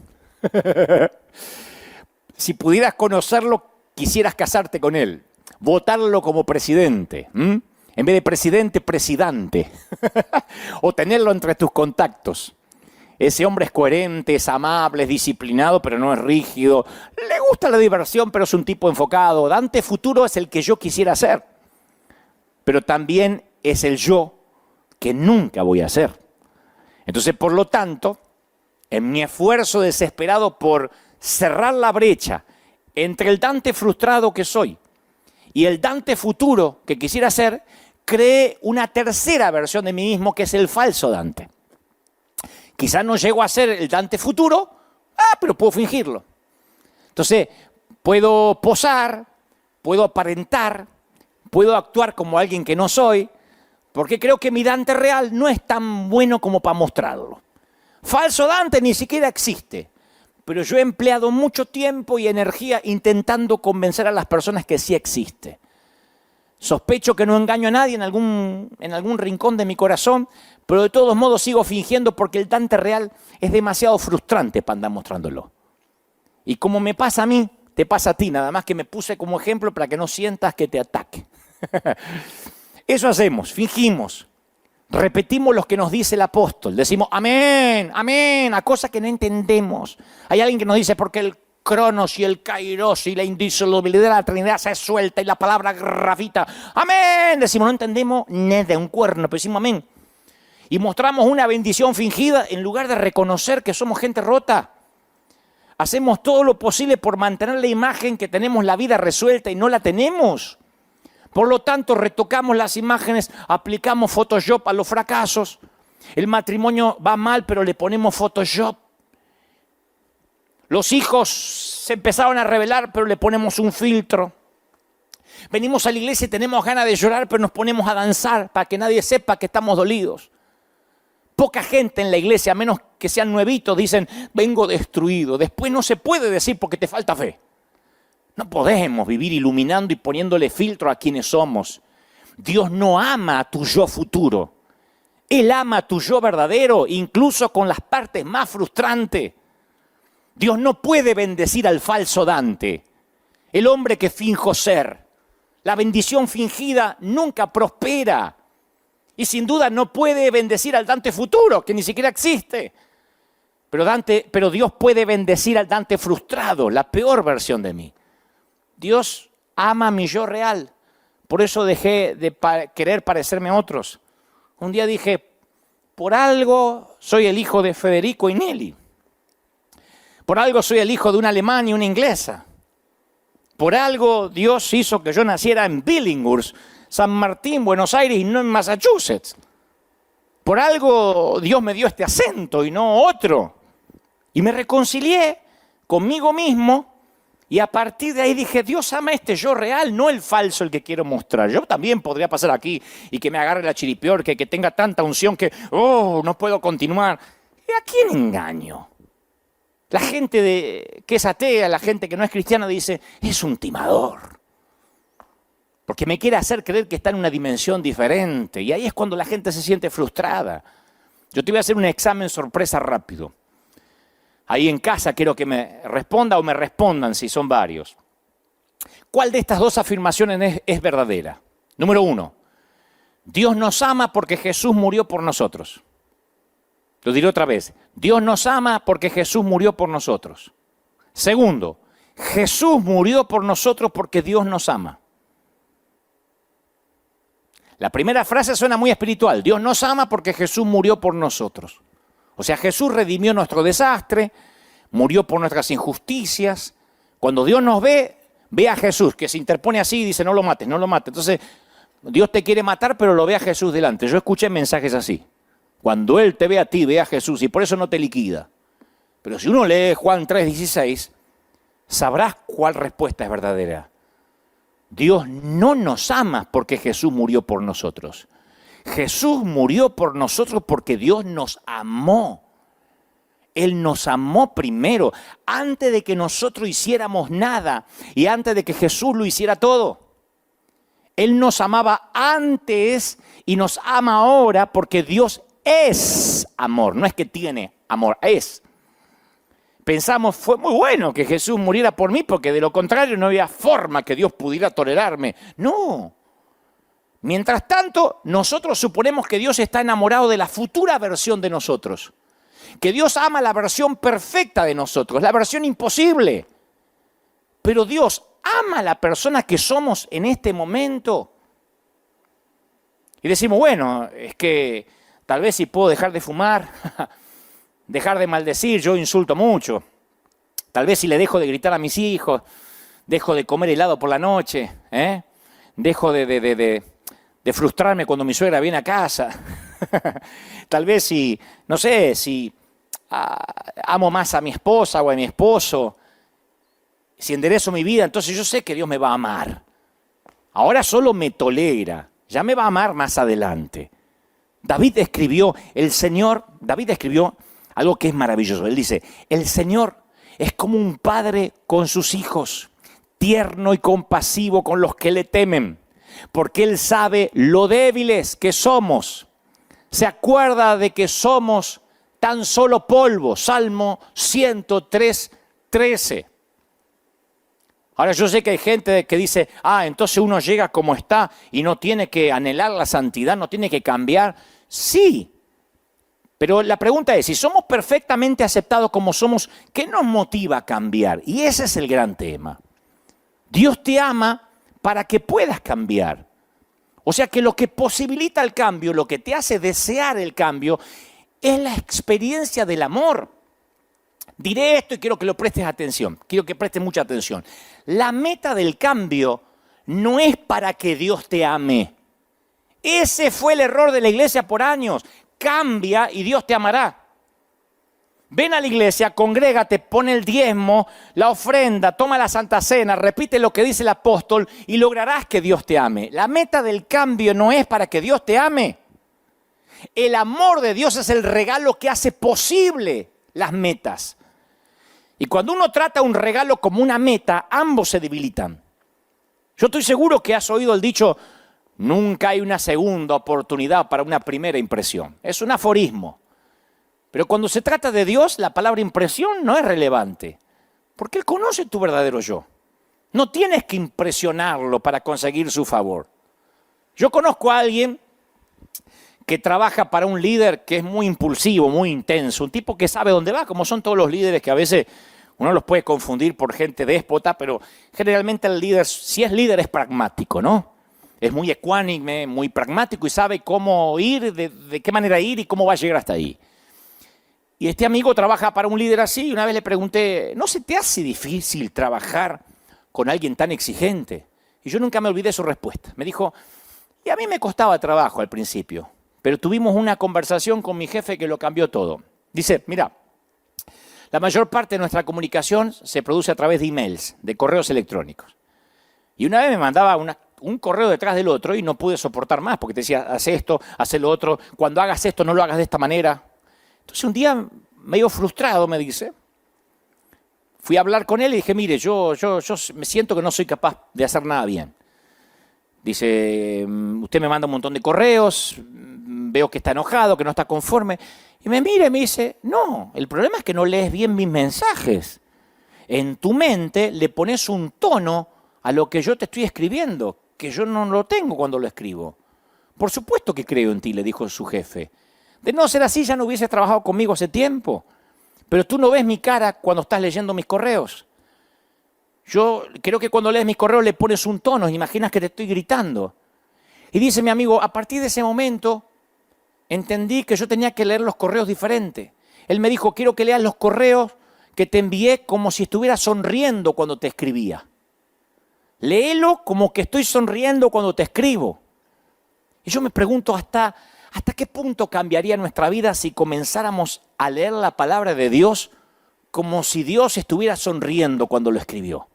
Si pudieras conocerlo, quisieras casarte con él. Votarlo como presidente. En vez de presidente, presidente. O tenerlo entre tus contactos. Ese hombre es coherente, es amable, es disciplinado, pero no es rígido. Le gusta la diversión, pero es un tipo enfocado. Dante futuro es el que yo quisiera ser. Pero también es el yo que nunca voy a ser. Entonces, por lo tanto, en mi esfuerzo desesperado por cerrar la brecha entre el Dante frustrado que soy y el Dante futuro que quisiera ser, creé una tercera versión de mí mismo que es el falso Dante. Quizás no llego a ser el Dante futuro, pero puedo fingirlo. Entonces, puedo posar, puedo aparentar, puedo actuar como alguien que no soy, porque creo que mi Dante real no es tan bueno como para mostrarlo. Falso Dante ni siquiera existe, pero yo he empleado mucho tiempo y energía intentando convencer a las personas que sí existe. Sospecho que no engaño a nadie en algún rincón de mi corazón, pero de todos modos sigo fingiendo porque el Dante real es demasiado frustrante para andar mostrándolo. Y como me pasa a mí, te pasa a ti, nada más que me puse como ejemplo para que no sientas que te ataque. Eso hacemos, fingimos, repetimos lo que nos dice el apóstol, decimos amén, amén, a cosas que no entendemos. Hay alguien que nos dice porque el cronos y el kairos y la indisolubilidad de la Trinidad se suelta y la palabra grafita, amén, decimos no entendemos nada, un cuerno, pero decimos amén. Y mostramos una bendición fingida en lugar de reconocer que somos gente rota. Hacemos todo lo posible por mantener la imagen que tenemos la vida resuelta y no la tenemos. Por lo tanto, retocamos las imágenes, aplicamos Photoshop a los fracasos. El matrimonio va mal, pero le ponemos Photoshop. Los hijos se empezaron a rebelar, pero le ponemos un filtro. Venimos a la iglesia y tenemos ganas de llorar, pero nos ponemos a danzar para que nadie sepa que estamos dolidos. Poca gente en la iglesia, a menos que sean nuevitos, dicen, vengo destruido. Después no se puede decir porque te falta fe. No podemos vivir iluminando y poniéndole filtro a quienes somos. Dios no ama a tu yo futuro. Él ama a tu yo verdadero, incluso con las partes más frustrantes. Dios no puede bendecir al falso Dante, el hombre que finjo ser. La bendición fingida nunca prospera. Y sin duda no puede bendecir al Dante futuro, que ni siquiera existe. Pero Dios puede bendecir al Dante frustrado, la peor versión de mí. Dios ama a mi yo real. Por eso dejé de querer parecerme a otros. Un día dije, por algo soy el hijo de Federico y Nelly. Por algo soy el hijo de un alemán y una inglesa. Por algo Dios hizo que yo naciera en Billinghurst, San Martín, Buenos Aires y no en Massachusetts. Por algo Dios me dio este acento y no otro. Y me reconcilié conmigo mismo y a partir de ahí dije, Dios ama este yo real, no el falso, el que quiero mostrar. Yo también podría pasar aquí y que me agarre la chiripiorca, que tenga tanta unción que, no puedo continuar. ¿Y a quién engaño? La gente que es atea, la gente que no es cristiana dice, es un timador. Porque me quiere hacer creer que está en una dimensión diferente. Y ahí es cuando la gente se siente frustrada. Yo te voy a hacer un examen sorpresa rápido. Ahí en casa quiero que me responda o me respondan si son varios. ¿Cuál de estas dos afirmaciones es verdadera? Número 1, Dios nos ama porque Jesús murió por nosotros. Lo diré otra vez. Dios nos ama porque Jesús murió por nosotros. Segundo, Jesús murió por nosotros porque Dios nos ama. La primera frase suena muy espiritual. Dios nos ama porque Jesús murió por nosotros. O sea, Jesús redimió nuestro desastre, murió por nuestras injusticias. Cuando Dios nos ve a Jesús, que se interpone así y dice, no lo mates, no lo mates. Entonces, Dios te quiere matar, pero lo ve a Jesús delante. Yo escuché mensajes así. Cuando Él te ve a ti, ve a Jesús, y por eso no te liquida. Pero si uno lee Juan 3:16, sabrás cuál respuesta es verdadera. Dios no nos ama porque Jesús murió por nosotros. Jesús murió por nosotros porque Dios nos amó. Él nos amó primero, antes de que nosotros hiciéramos nada y antes de que Jesús lo hiciera todo. Él nos amaba antes y nos ama ahora porque Dios es amor. No es que tiene amor, es. Pensamos, fue muy bueno que Jesús muriera por mí porque de lo contrario no había forma que Dios pudiera tolerarme. No. Mientras tanto, nosotros suponemos que Dios está enamorado de la futura versión de nosotros. Que Dios ama la versión perfecta de nosotros, la versión imposible. Pero Dios ama a la persona que somos en este momento. Y decimos, bueno, es que tal vez si puedo dejar de fumar, dejar de maldecir, yo insulto mucho. Tal vez si le dejo de gritar a mis hijos, dejo de comer helado por la noche, dejo de frustrarme cuando mi suegra viene a casa. Tal vez si, no sé, si amo más a mi esposa o a mi esposo, si enderezo mi vida, entonces yo sé que Dios me va a amar. Ahora solo me tolera, ya me va a amar más adelante. David escribió algo que es maravilloso. Él dice, el Señor es como un padre con sus hijos, tierno y compasivo con los que le temen. Porque Él sabe lo débiles que somos. Se acuerda de que somos tan solo polvo. Salmo 103:13. Ahora yo sé que hay gente que dice, entonces uno llega como está y no tiene que anhelar la santidad, no tiene que cambiar. Sí, pero la pregunta es, si somos perfectamente aceptados como somos, ¿qué nos motiva a cambiar? Y ese es el gran tema. Dios te ama para que puedas cambiar. O sea que lo que posibilita el cambio, lo que te hace desear el cambio, es la experiencia del amor. Diré esto y quiero que lo prestes atención, quiero que prestes mucha atención. La meta del cambio no es para que Dios te ame. Ese fue el error de la iglesia por años. Cambia y Dios te amará. Ven a la iglesia, congrégate, pon el diezmo, la ofrenda, toma la Santa Cena, repite lo que dice el apóstol y lograrás que Dios te ame. La meta del cambio no es para que Dios te ame. El amor de Dios es el regalo que hace posible las metas. Y cuando uno trata un regalo como una meta, ambos se debilitan. Yo estoy seguro que has oído el dicho, nunca hay una segunda oportunidad para una primera impresión. Es un aforismo. Pero cuando se trata de Dios, la palabra impresión no es relevante. Porque Él conoce tu verdadero yo. No tienes que impresionarlo para conseguir su favor. Yo conozco a alguien que trabaja para un líder que es muy impulsivo, muy intenso, un tipo que sabe dónde va, como son todos los líderes que a veces uno los puede confundir por gente déspota, pero generalmente el líder, si es líder, es pragmático, ¿no? Es muy ecuánime, muy pragmático y sabe cómo ir, de qué manera ir y cómo va a llegar hasta ahí. Y este amigo trabaja para un líder así y una vez le pregunté, ¿no se te hace difícil trabajar con alguien tan exigente? Y yo nunca me olvidé su respuesta. Me dijo, y a mí me costaba trabajo al principio, pero tuvimos una conversación con mi jefe que lo cambió todo. Dice, mira, la mayor parte de nuestra comunicación se produce a través de emails, de correos electrónicos. Y una vez me mandaba un correo detrás del otro y no pude soportar más porque te decía, haz esto, haz lo otro, cuando hagas esto no lo hagas de esta manera. Entonces un día, medio frustrado, me dice, fui a hablar con él y dije, mire, yo me siento que no soy capaz de hacer nada bien. Dice, usted me manda un montón de correos, veo que está enojado, que no está conforme. Y me mira y me dice, no, el problema es que no lees bien mis mensajes. En tu mente le pones un tono a lo que yo te estoy escribiendo, que yo no lo tengo cuando lo escribo. Por supuesto que creo en ti, le dijo su jefe. De no ser así ya no hubieses trabajado conmigo hace tiempo. Pero tú no ves mi cara cuando estás leyendo mis correos. Yo creo que cuando lees mis correos le pones un tono, imaginas que te estoy gritando. Y dice mi amigo, a partir de ese momento entendí que yo tenía que leer los correos diferente. Él me dijo, quiero que leas los correos que te envié como si estuviera sonriendo cuando te escribía. Léelo como que estoy sonriendo cuando te escribo. Y yo me pregunto ¿hasta qué punto cambiaría nuestra vida si comenzáramos a leer la palabra de Dios como si Dios estuviera sonriendo cuando lo escribió?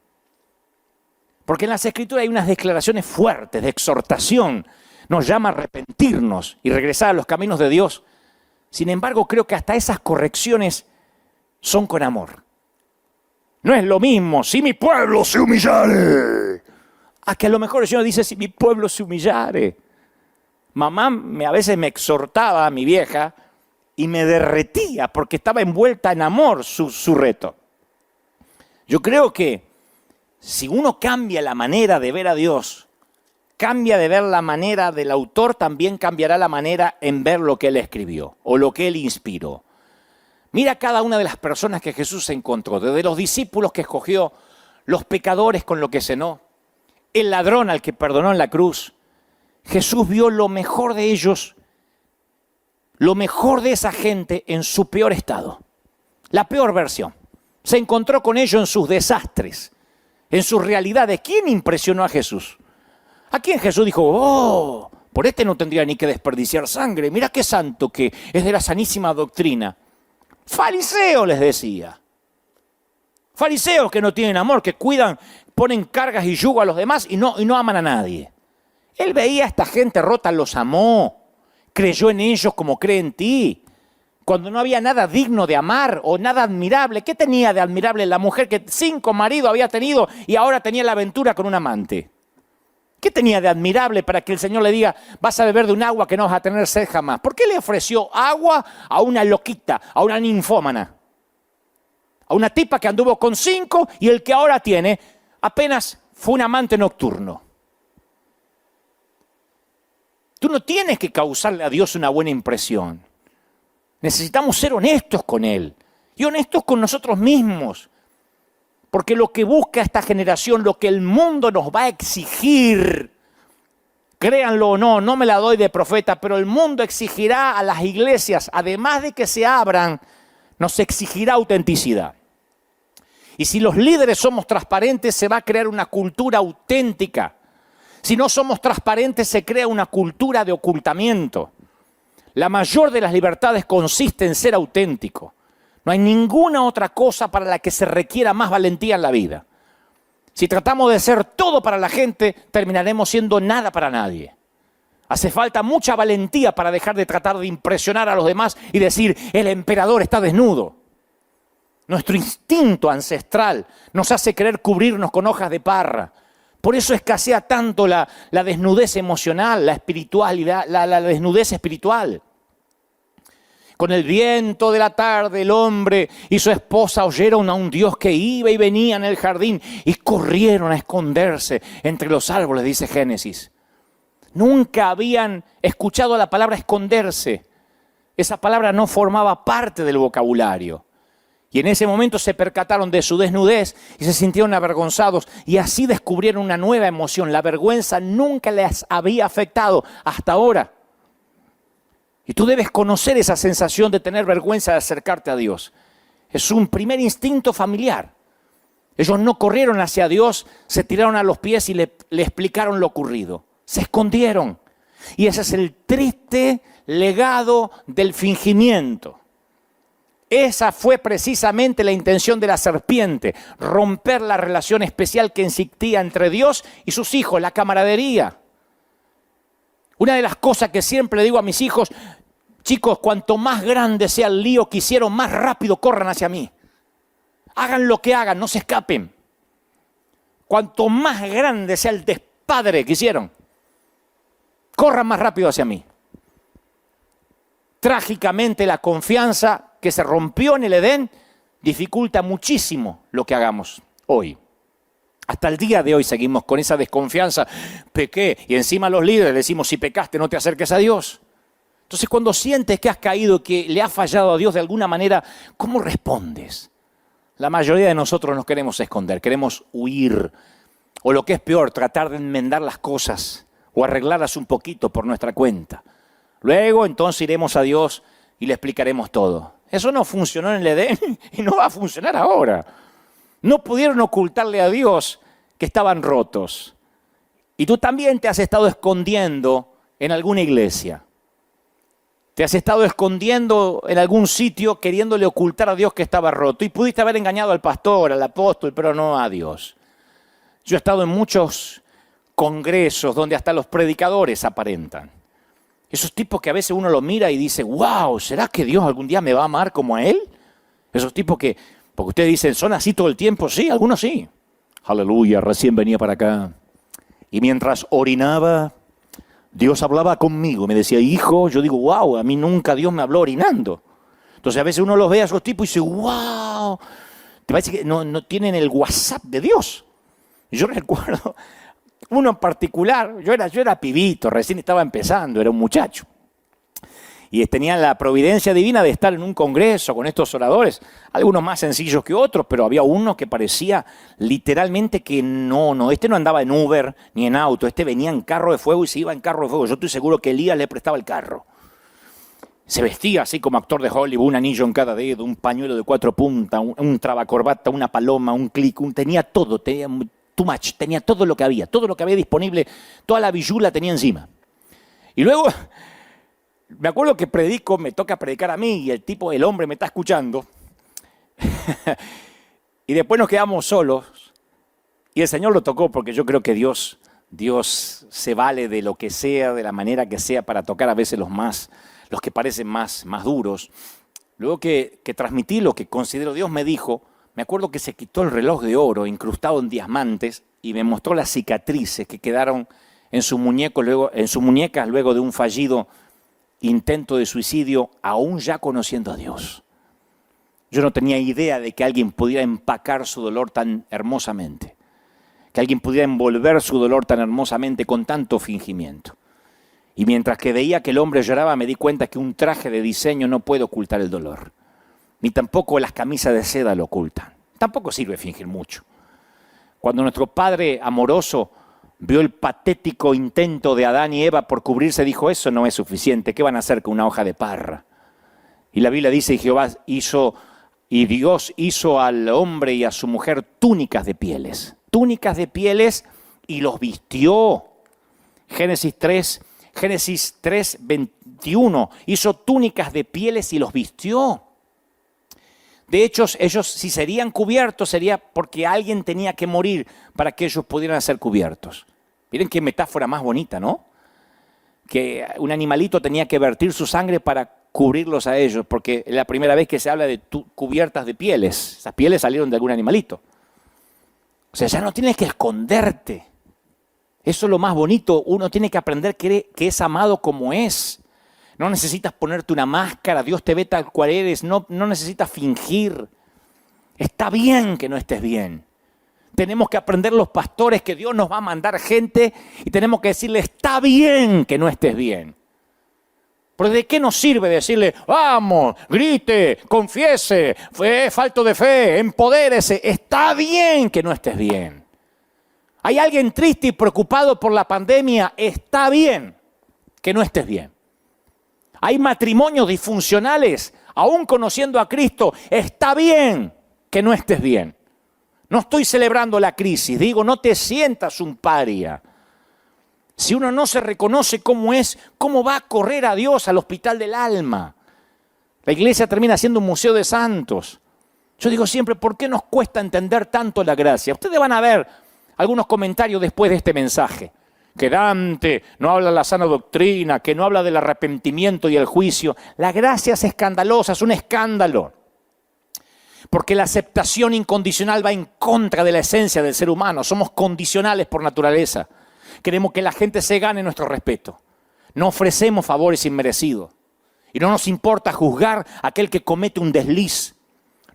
Porque en las Escrituras hay unas declaraciones fuertes de exhortación. Nos llama a arrepentirnos y regresar a los caminos de Dios. Sin embargo, creo que hasta esas correcciones son con amor. No es lo mismo, si mi pueblo se humillare, a que a lo mejor el Señor dice, si mi pueblo se humillare. Mamá a veces me exhortaba, mi vieja, y me derretía porque estaba envuelta en amor su reto. Yo creo que si uno cambia la manera de ver a Dios, cambia de ver la manera del autor, también cambiará la manera en ver lo que él escribió o lo que él inspiró. Mira cada una de las personas que Jesús encontró, desde los discípulos que escogió, los pecadores con lo que cenó, el ladrón al que perdonó en la cruz. Jesús vio lo mejor de ellos, lo mejor de esa gente en su peor estado, la peor versión. Se encontró con ellos en sus desastres, en sus realidades. ¿Quién impresionó a Jesús? ¿A quién Jesús dijo, oh, por este no tendría ni que desperdiciar sangre? Mira qué santo que es de la sanísima doctrina. Fariseos les decía. Fariseos que no tienen amor, que cuidan, ponen cargas y yugo a los demás y no aman a nadie. Él veía a esta gente rota, los amó, creyó en ellos como cree en ti. Cuando no había nada digno de amar o nada admirable. ¿Qué tenía de admirable la mujer que 5 maridos había tenido y ahora tenía la aventura con un amante? ¿Qué tenía de admirable para que el Señor le diga, vas a beber de un agua que no vas a tener sed jamás? ¿Por qué le ofreció agua a una loquita, a una ninfómana? A una tipa que anduvo con 5 y el que ahora tiene apenas fue un amante nocturno. Tú no tienes que causarle a Dios una buena impresión. Necesitamos ser honestos con Él y honestos con nosotros mismos. Porque lo que busca esta generación, lo que el mundo nos va a exigir, créanlo o no, no me la doy de profeta, pero el mundo exigirá a las iglesias, además de que se abran, nos exigirá autenticidad. Y si los líderes somos transparentes, se va a crear una cultura auténtica. Si no somos transparentes, se crea una cultura de ocultamiento. La mayor de las libertades consiste en ser auténtico. No hay ninguna otra cosa para la que se requiera más valentía en la vida. Si tratamos de ser todo para la gente, terminaremos siendo nada para nadie. Hace falta mucha valentía para dejar de tratar de impresionar a los demás y decir, el emperador está desnudo. Nuestro instinto ancestral nos hace querer cubrirnos con hojas de parra. Por eso escasea tanto la desnudez emocional, la espiritualidad, la desnudez espiritual. Con el viento de la tarde, el hombre y su esposa oyeron a un Dios que iba y venía en el jardín y corrieron a esconderse entre los árboles, dice Génesis. Nunca habían escuchado la palabra esconderse. Esa palabra no formaba parte del vocabulario. Y en ese momento se percataron de su desnudez y se sintieron avergonzados. Y así descubrieron una nueva emoción. La vergüenza nunca les había afectado hasta ahora. Y tú debes conocer esa sensación de tener vergüenza de acercarte a Dios. Es un primer instinto familiar. Ellos no corrieron hacia Dios, se tiraron a los pies y le explicaron lo ocurrido. Se escondieron. Y ese es el triste legado del fingimiento. Esa fue precisamente la intención de la serpiente, romper la relación especial que existía entre Dios y sus hijos, la camaradería. Una de las cosas que siempre le digo a mis hijos, chicos, cuanto más grande sea el lío que hicieron, más rápido corran hacia mí. Hagan lo que hagan, no se escapen. Cuanto más grande sea el despadre que hicieron, corran más rápido hacia mí. Trágicamente, la confianza que se rompió en el Edén dificulta muchísimo lo que hagamos hoy. Hasta el día de hoy seguimos con esa desconfianza. Pequé, y encima a los líderes le decimos, si pecaste no te acerques a Dios. Entonces cuando sientes que has caído, que le has fallado a Dios de alguna manera, ¿cómo respondes? La mayoría de nosotros nos queremos esconder, queremos huir. O lo que es peor, tratar de enmendar las cosas o arreglarlas un poquito por nuestra cuenta. Luego entonces iremos a Dios y le explicaremos todo. Eso no funcionó en el Edén y no va a funcionar ahora. No pudieron ocultarle a Dios que estaban rotos. Y tú también te has estado escondiendo en alguna iglesia. Te has estado escondiendo en algún sitio queriéndole ocultar a Dios que estaba roto. Y pudiste haber engañado al pastor, al apóstol, pero no a Dios. Yo he estado en muchos congresos donde hasta los predicadores aparentan. Esos tipos que a veces uno los mira y dice, wow, ¿será que Dios algún día me va a amar como a Él? Esos tipos que, porque ustedes dicen, ¿son así todo el tiempo? Sí, algunos sí. Aleluya, recién venía para acá. Y mientras orinaba, Dios hablaba conmigo. Me decía, hijo, yo digo, wow, a mí nunca Dios me habló orinando. Entonces a veces uno los ve a esos tipos y dice, wow, te parece que no tienen el WhatsApp de Dios. Y yo recuerdo uno en particular, yo era pibito, recién estaba empezando, era un muchacho. Y tenía la providencia divina de estar en un congreso con estos oradores, algunos más sencillos que otros, pero había uno que parecía literalmente que este no andaba en Uber ni en auto, este venía en carro de fuego y se iba en carro de fuego. Yo estoy seguro que Elías le prestaba el carro. Se vestía así como actor de Hollywood, un anillo en cada dedo, un pañuelo de 4 puntas, un trabacorbata, una paloma, un clic, tenía todo, tenía too much, tenía todo lo que había disponible, toda la billula tenía encima. Y luego, me acuerdo que me toca predicar a mí y el hombre me está escuchando. Y después nos quedamos solos y el Señor lo tocó porque yo creo que Dios se vale de lo que sea, de la manera que sea para tocar a veces los que parecen más duros. Luego que transmití lo que considero Dios me dijo, me acuerdo que se quitó el reloj de oro incrustado en diamantes y me mostró las cicatrices que quedaron en sus muñecas luego de un fallido intento de suicidio, aún ya conociendo a Dios. Yo no tenía idea de que alguien pudiera empacar su dolor tan hermosamente, que alguien pudiera envolver su dolor tan hermosamente con tanto fingimiento. Y mientras que veía que el hombre lloraba, me di cuenta que un traje de diseño no puede ocultar el dolor. Ni tampoco las camisas de seda lo ocultan. Tampoco sirve fingir mucho. Cuando nuestro Padre amoroso vio el patético intento de Adán y Eva por cubrirse, dijo, eso no es suficiente, ¿qué van a hacer con una hoja de parra? Y la Biblia dice, y Dios hizo al hombre y a su mujer túnicas de pieles y los vistió. Génesis 3, 21, hizo túnicas de pieles y los vistió. De hecho, ellos si serían cubiertos sería porque alguien tenía que morir para que ellos pudieran ser cubiertos. Miren qué metáfora más bonita, ¿no? Que un animalito tenía que vertir su sangre para cubrirlos a ellos, porque es la primera vez que se habla de cubiertas de pieles. Esas pieles salieron de algún animalito. O sea, ya no tienes que esconderte. Eso es lo más bonito. Uno tiene que aprender que es amado como es. No necesitas ponerte una máscara, Dios te ve tal cual eres, no necesitas fingir. Está bien que no estés bien. Tenemos que aprender los pastores que Dios nos va a mandar gente y tenemos que decirle, está bien que no estés bien. Pero ¿de qué nos sirve decirle, vamos, grite, confiese, falto de fe, empodérese? Está bien que no estés bien. ¿Hay alguien triste y preocupado por la pandemia? Está bien que no estés bien. Hay matrimonios disfuncionales, aún conociendo a Cristo, está bien que no estés bien. No estoy celebrando la crisis, digo, no te sientas un paria. Si uno no se reconoce cómo es, ¿cómo va a correr a Dios al hospital del alma? La iglesia termina siendo un museo de santos. Yo digo siempre, ¿por qué nos cuesta entender tanto la gracia? Ustedes van a ver algunos comentarios después de este mensaje. Que Dante no habla de la sana doctrina, que no habla del arrepentimiento y el juicio. La gracia es escandalosa, es un escándalo. Porque la aceptación incondicional va en contra de la esencia del ser humano. Somos condicionales por naturaleza. Queremos que la gente se gane nuestro respeto. No ofrecemos favores inmerecidos. Y no nos importa juzgar a aquel que comete un desliz.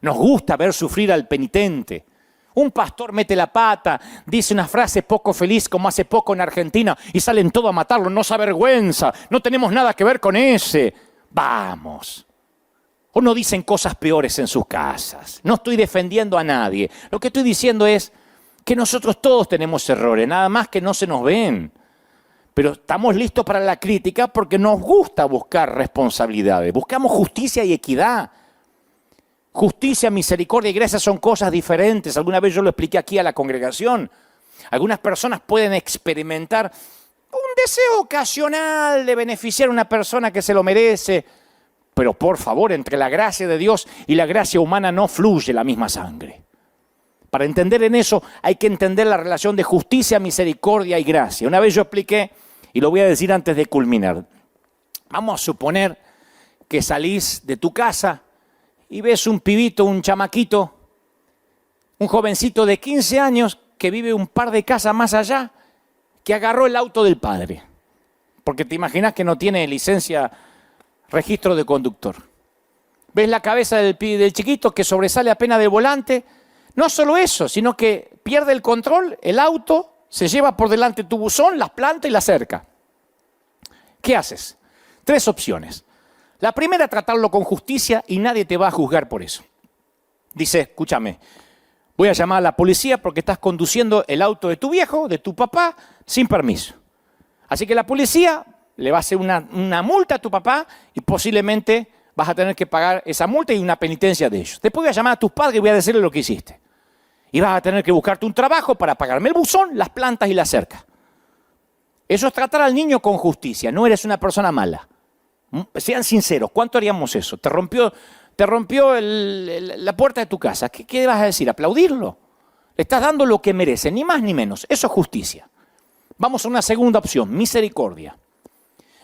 Nos gusta ver sufrir al penitente. Un pastor mete la pata, dice una frase poco feliz como hace poco en Argentina y salen todos a matarlo. No se avergüenza, no tenemos nada que ver con ese. Vamos. O no dicen cosas peores en sus casas. No estoy defendiendo a nadie. Lo que estoy diciendo es que nosotros todos tenemos errores, nada más que no se nos ven. Pero estamos listos para la crítica porque nos gusta buscar responsabilidades. Buscamos justicia y equidad. Justicia, misericordia y gracia son cosas diferentes. Alguna vez yo lo expliqué aquí a la congregación. Algunas personas pueden experimentar un deseo ocasional de beneficiar a una persona que se lo merece. Pero por favor, entre la gracia de Dios y la gracia humana no fluye la misma sangre. Para entender en eso hay que entender la relación de justicia, misericordia y gracia. Una vez yo expliqué, y lo voy a decir antes de culminar. Vamos a suponer que salís de tu casa y ves un pibito, un chamaquito, un jovencito de 15 años que vive un par de casas más allá, que agarró el auto del padre. Porque te imaginas que no tiene licencia, registro de conductor. Ves la cabeza del chiquito que sobresale apenas del volante. No solo eso, sino que pierde el control, el auto, se lleva por delante tu buzón, las planta y la cerca. ¿Qué haces? 3 opciones. La primera, tratarlo con justicia y nadie te va a juzgar por eso. Dice, escúchame, voy a llamar a la policía porque estás conduciendo el auto de tu viejo, de tu papá, sin permiso. Así que la policía le va a hacer una multa a tu papá y posiblemente vas a tener que pagar esa multa y una penitencia de ellos. Después voy a llamar a tus padres y voy a decirles lo que hiciste. Y vas a tener que buscarte un trabajo para pagarme el buzón, las plantas y la cerca. Eso es tratar al niño con justicia. No eres una persona mala. Sean sinceros, ¿cuánto haríamos eso? Te rompió la puerta de tu casa. ¿Qué vas a decir? ¿Aplaudirlo? Le estás dando lo que merece, ni más ni menos. Eso es justicia. Vamos a una segunda opción, misericordia.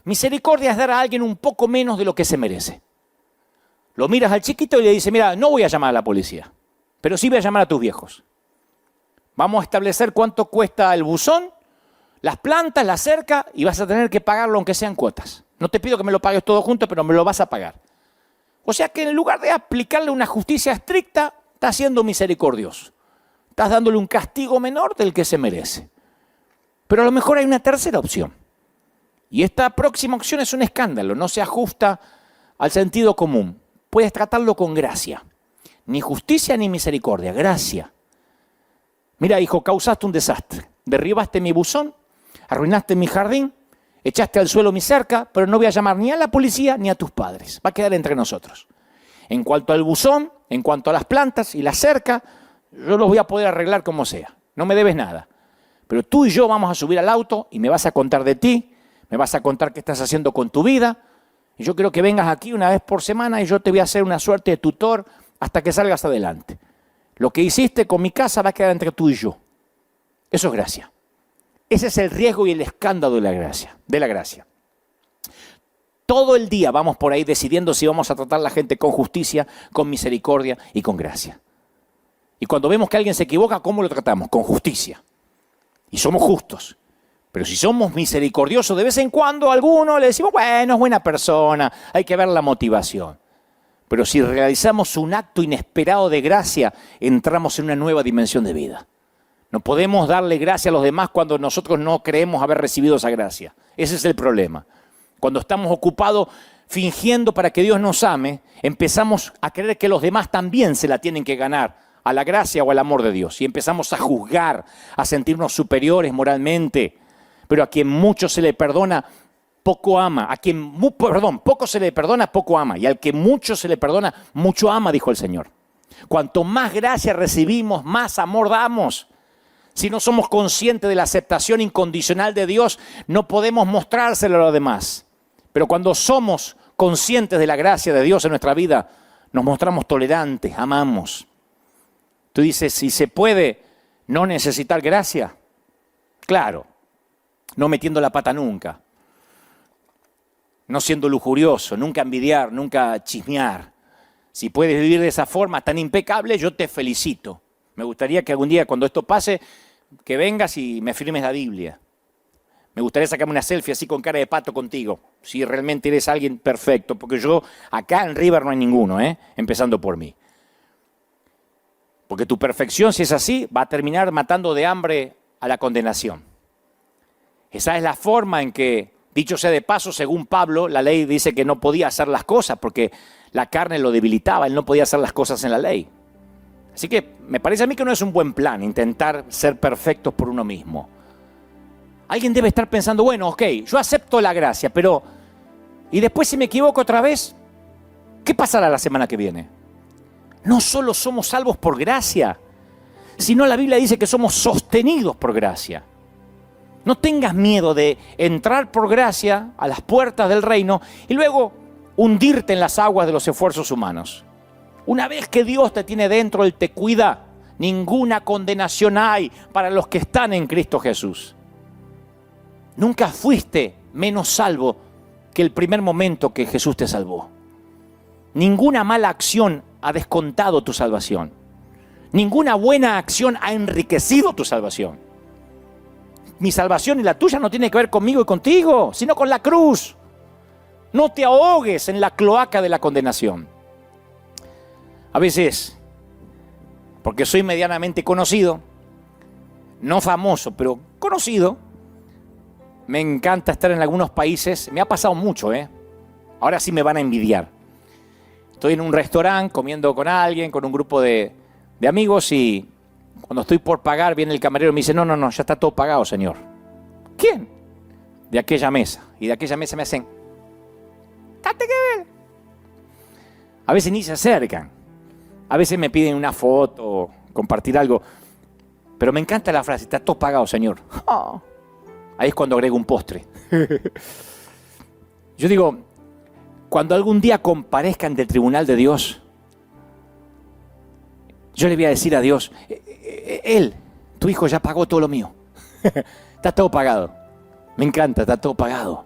Misericordia es dar a alguien un poco menos de lo que se merece. Lo miras al chiquito y le dices, mira, no voy a llamar a la policía, pero sí voy a llamar a tus viejos. Vamos a establecer cuánto cuesta el buzón, las plantas, la cerca, y vas a tener que pagarlo aunque sean cuotas. No te pido que me lo pagues todo junto, pero me lo vas a pagar. O sea que en lugar de aplicarle una justicia estricta, estás siendo misericordioso. Estás dándole un castigo menor del que se merece. Pero a lo mejor hay una tercera opción. Y esta próxima opción es un escándalo, no se ajusta al sentido común. Puedes tratarlo con gracia. Ni justicia ni misericordia, gracia. Mira, hijo, causaste un desastre. Derribaste mi buzón, arruinaste mi jardín, echaste al suelo mi cerca, pero no voy a llamar ni a la policía ni a tus padres. Va a quedar entre nosotros. En cuanto al buzón, en cuanto a las plantas y la cerca, yo los voy a poder arreglar como sea. No me debes nada. Pero tú y yo vamos a subir al auto y me vas a contar de ti, me vas a contar qué estás haciendo con tu vida. Y yo quiero que vengas aquí una vez por semana y yo te voy a hacer una suerte de tutor hasta que salgas adelante. Lo que hiciste con mi casa va a quedar entre tú y yo. Eso es gracia. Ese es el riesgo y el escándalo de la gracia. Todo el día vamos por ahí decidiendo si vamos a tratar a la gente con justicia, con misericordia y con gracia. Y cuando vemos que alguien se equivoca, ¿cómo lo tratamos? Con justicia. Y somos justos. Pero si somos misericordiosos, de vez en cuando a alguno le decimos, bueno, es buena persona, hay que ver la motivación. Pero si realizamos un acto inesperado de gracia, entramos en una nueva dimensión de vida. No podemos darle gracia a los demás cuando nosotros no creemos haber recibido esa gracia. Ese es el problema. Cuando estamos ocupados fingiendo para que Dios nos ame, empezamos a creer que los demás también se la tienen que ganar a la gracia o al amor de Dios. Y empezamos a juzgar, a sentirnos superiores moralmente. Pero a quien mucho se le perdona, poco ama. Poco se le perdona, poco ama. Y al que mucho se le perdona, mucho ama, dijo el Señor. Cuanto más gracia recibimos, más amor damos. Si no somos conscientes de la aceptación incondicional de Dios, no podemos mostrárselo a los demás. Pero cuando somos conscientes de la gracia de Dios en nuestra vida, nos mostramos tolerantes, amamos. Tú dices, si se puede no necesitar gracia, claro, no metiendo la pata nunca, no siendo lujurioso, nunca envidiar, nunca chismear. Si puedes vivir de esa forma tan impecable, yo te felicito. Me gustaría que algún día, cuando esto pase, que vengas y me firmes la Biblia. Me gustaría sacarme una selfie así con cara de pato contigo, si realmente eres alguien perfecto, porque yo, acá en River no hay ninguno, empezando por mí. Porque tu perfección, si es así, va a terminar matando de hambre a la condenación. Esa es la forma en que, dicho sea de paso, según Pablo, la ley dice que no podía hacer las cosas porque la carne lo debilitaba, él no podía hacer las cosas en la ley. Así que me parece a mí que no es un buen plan intentar ser perfectos por uno mismo. Alguien debe estar pensando, bueno, ok, yo acepto la gracia, pero ¿y después si me equivoco otra vez? ¿Qué pasará la semana que viene? No solo somos salvos por gracia, sino la Biblia dice que somos sostenidos por gracia. No tengas miedo de entrar por gracia a las puertas del reino y luego hundirte en las aguas de los esfuerzos humanos. Una vez que Dios te tiene dentro, Él te cuida. Ninguna condenación hay para los que están en Cristo Jesús. Nunca fuiste menos salvo que el primer momento que Jesús te salvó. Ninguna mala acción ha descontado tu salvación. Ninguna buena acción ha enriquecido tu salvación. Mi salvación y la tuya no tiene que ver conmigo y contigo, sino con la cruz. No te ahogues en la cloaca de la condenación. A veces, porque soy medianamente conocido, no famoso, pero conocido, me encanta estar en algunos países. Me ha pasado mucho, Ahora sí me van a envidiar. Estoy en un restaurante comiendo con alguien, con un grupo de amigos y cuando estoy por pagar viene el camarero y me dice, no, ya está todo pagado, señor. ¿Quién? De aquella mesa. Y de aquella mesa me hacen, ¡cate que ver! A veces ni se acercan. A veces me piden una foto, compartir algo. Pero me encanta la frase, está todo pagado, señor. Oh. Ahí es cuando agrego un postre. Yo digo, cuando algún día comparezca ante el tribunal de Dios, yo le voy a decir a Dios, Él, tu hijo ya pagó todo lo mío. Está todo pagado. Me encanta, está todo pagado.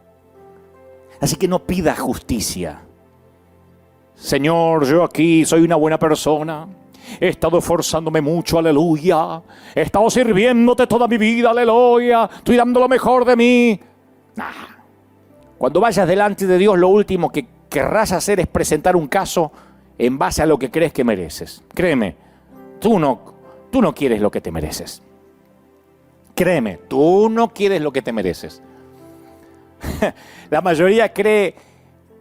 Así que no pida justicia. Señor, yo aquí soy una buena persona. He estado esforzándome mucho, aleluya. He estado sirviéndote toda mi vida, aleluya. Estoy dando lo mejor de mí. Nah. Cuando vayas delante de Dios, lo último que querrás hacer es presentar un caso en base a lo que crees que mereces. Créeme, tú no quieres lo que te mereces. Créeme, tú no quieres lo que te mereces. La mayoría cree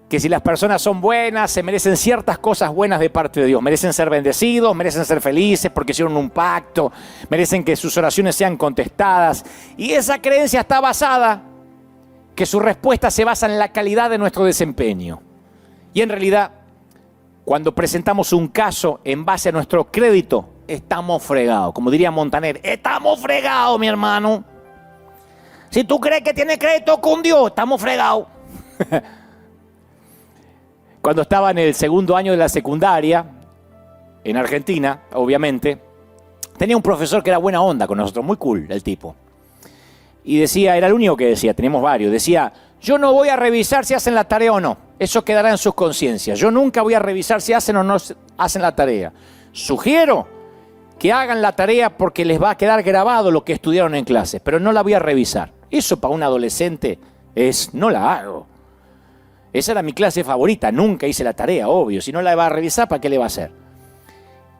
que si las personas son buenas, se merecen ciertas cosas buenas de parte de Dios. Merecen ser bendecidos, merecen ser felices porque hicieron un pacto, merecen que sus oraciones sean contestadas. Y esa creencia está basada, que su respuesta se basa en la calidad de nuestro desempeño. Y en realidad, cuando presentamos un caso en base a nuestro crédito, estamos fregados. Como diría Montaner, estamos fregados, mi hermano. Si tú crees que tienes crédito con Dios, estamos fregados. Cuando estaba en el segundo año de la secundaria, en Argentina, obviamente, tenía un profesor que era buena onda con nosotros, muy cool el tipo. Y decía, era el único que decía, teníamos varios, decía, yo no voy a revisar si hacen la tarea o no, eso quedará en sus conciencias. Yo nunca voy a revisar si hacen o no hacen la tarea. Sugiero que hagan la tarea porque les va a quedar grabado lo que estudiaron en clase, pero no la voy a revisar. Eso para un adolescente es, no la hago. Esa era mi clase favorita, nunca hice la tarea, obvio. Si no la va a revisar, ¿para qué le va a hacer?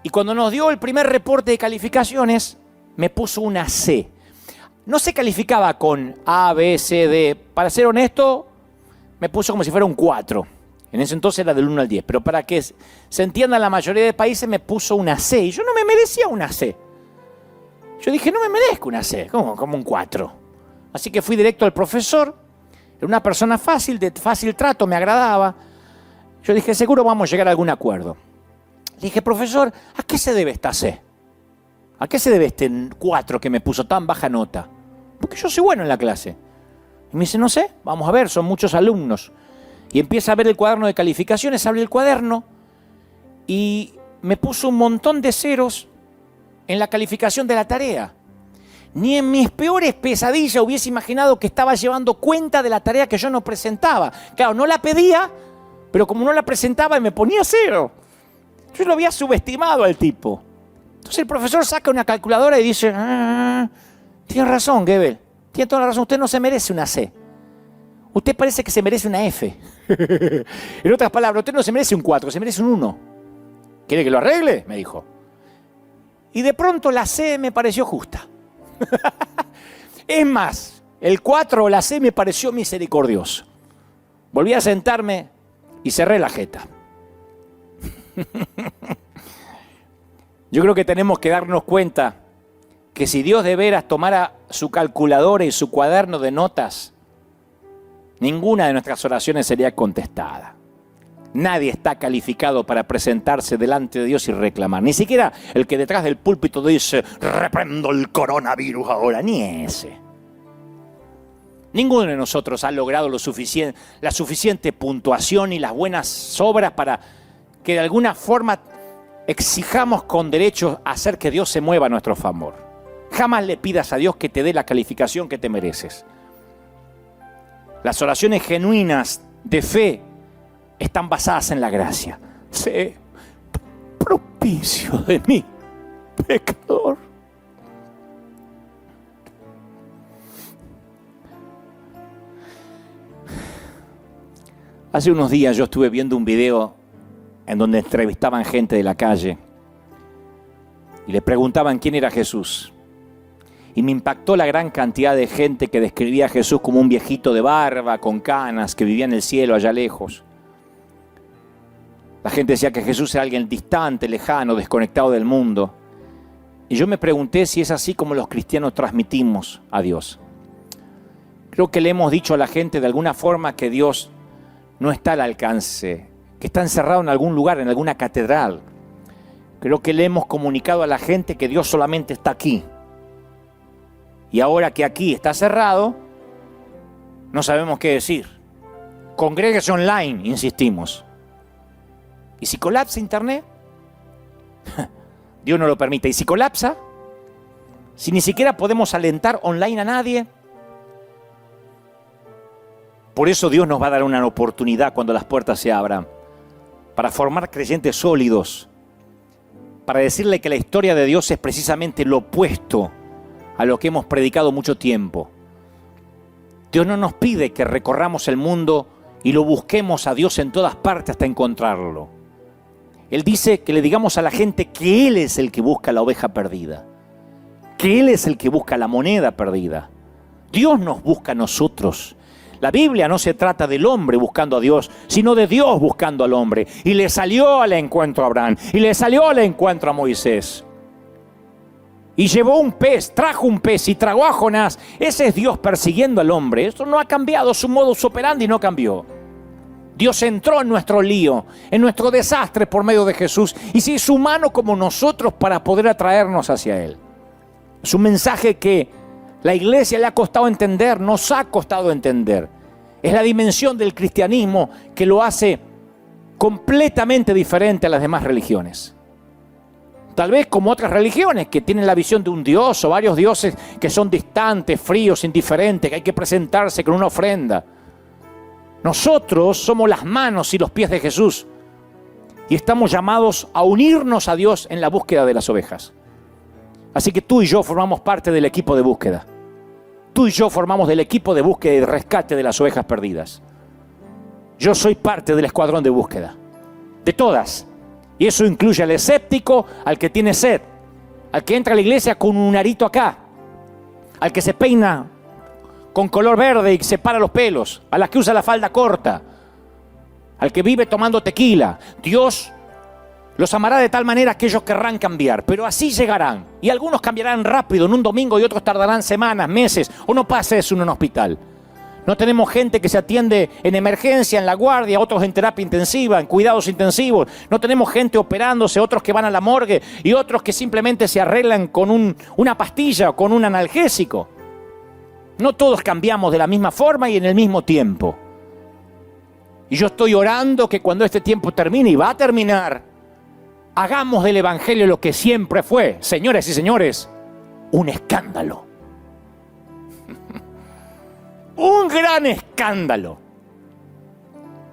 Y cuando nos dio el primer reporte de calificaciones, me puso una C. No se calificaba con A, B, C, D. Para ser honesto, me puso como si fuera un 4. En ese entonces era del 1 al 10. Pero para que se entienda, en la mayoría de países me puso una C. Y yo no me merecía una C. Yo dije, no me merezco una C. Como un 4. Así que fui directo al profesor. Era una persona fácil, de fácil trato, me agradaba. Yo dije, seguro vamos a llegar a algún acuerdo. Le dije, profesor, ¿a qué se debe esta C? ¿A qué se debe este 4 que me puso tan baja nota? Porque yo soy bueno en la clase. Y me dice, no sé, vamos a ver, son muchos alumnos. Y empieza a ver el cuaderno de calificaciones, abre el cuaderno y me puso un montón de ceros en la calificación de la tarea. Ni en mis peores pesadillas hubiese imaginado que estaba llevando cuenta de la tarea que yo no presentaba. Claro, no la pedía, pero como no la presentaba me ponía 0. Yo lo había subestimado al tipo. Entonces el profesor saca una calculadora y dice, tiene razón, Gebel, tiene toda la razón, usted no se merece una C. Usted parece que se merece una F. En otras palabras, usted no se merece un 4, se merece un 1. ¿Quiere que lo arregle? Me dijo. Y de pronto la C me pareció justa. Es más, el 4 o la C me pareció misericordioso. Volví a sentarme y cerré la jeta. Yo creo que tenemos que darnos cuenta que si Dios de veras tomara su calculadora y su cuaderno de notas, ninguna de nuestras oraciones sería contestada. Nadie está calificado para presentarse delante de Dios y reclamar. Ni siquiera el que detrás del púlpito dice, reprendo el coronavirus ahora, ni ese. Ninguno de nosotros ha logrado la suficiente puntuación y las buenas obras para que de alguna forma exijamos con derecho a hacer que Dios se mueva a nuestro favor. Jamás le pidas a Dios que te dé la calificación que te mereces. Las oraciones genuinas de fe están basadas en la gracia. Sé propicio de mí, pecador. Hace unos días yo estuve viendo un video en donde entrevistaban gente de la calle y le preguntaban quién era Jesús. Y me impactó la gran cantidad de gente que describía a Jesús como un viejito de barba, con canas, que vivía en el cielo allá lejos. La gente decía que Jesús era alguien distante, lejano, desconectado del mundo. Y yo me pregunté si es así como los cristianos transmitimos a Dios. Creo que le hemos dicho a la gente de alguna forma que Dios no está al alcance, que está encerrado en algún lugar, en alguna catedral. Creo que le hemos comunicado a la gente que Dios solamente está aquí. Y ahora que aquí está cerrado, no sabemos qué decir. Congréguese online, insistimos. ¿Y si colapsa internet? Dios no lo permite. ¿Y si colapsa? Si ni siquiera podemos alentar online a nadie. Por eso Dios nos va a dar una oportunidad cuando las puertas se abran, para formar creyentes sólidos, para decirle que la historia de Dios es precisamente lo opuesto a lo que hemos predicado mucho tiempo. Dios no nos pide que recorramos el mundo y lo busquemos a Dios en todas partes hasta encontrarlo. Él dice que le digamos a la gente que Él es el que busca la oveja perdida, que Él es el que busca la moneda perdida. Dios nos busca a nosotros. La Biblia no se trata del hombre buscando a Dios, sino de Dios buscando al hombre. Y le salió al encuentro a Abraham, y le salió al encuentro a Moisés. Y llevó un pez, trajo un pez y tragó a Jonás. Ese es Dios persiguiendo al hombre. Esto no ha cambiado, su modus operandi no cambió. Dios entró en nuestro lío, en nuestro desastre por medio de Jesús y se hizo humano como nosotros para poder atraernos hacia Él. Es un mensaje que la iglesia le ha costado entender, nos ha costado entender. Es la dimensión del cristianismo que lo hace completamente diferente a las demás religiones. Tal vez como otras religiones que tienen la visión de un dios o varios dioses que son distantes, fríos, indiferentes, que hay que presentarse con una ofrenda. Nosotros somos las manos y los pies de Jesús y estamos llamados a unirnos a Dios en la búsqueda de las ovejas. Así que tú y yo formamos parte del equipo de búsqueda. Tú y yo formamos del equipo de búsqueda y de rescate de las ovejas perdidas. Yo soy parte del escuadrón de búsqueda. De todas. Y eso incluye al escéptico, al que tiene sed, al que entra a la iglesia con un arito acá, al que se peina con color verde y se para los pelos, a la que usa la falda corta, al que vive tomando tequila. Dios los amará de tal manera que ellos querrán cambiar, pero así llegarán. Y algunos cambiarán rápido en un domingo y otros tardarán semanas, meses, o no pasa eso en un hospital. No tenemos gente que se atiende en emergencia, en la guardia, otros en terapia intensiva, en cuidados intensivos. No tenemos gente operándose, otros que van a la morgue y otros que simplemente se arreglan con una pastilla o con un analgésico. No todos cambiamos de la misma forma y en el mismo tiempo. Y yo estoy orando que cuando este tiempo termine, y va a terminar, hagamos del Evangelio lo que siempre fue, señores y señores, un escándalo. Un gran escándalo.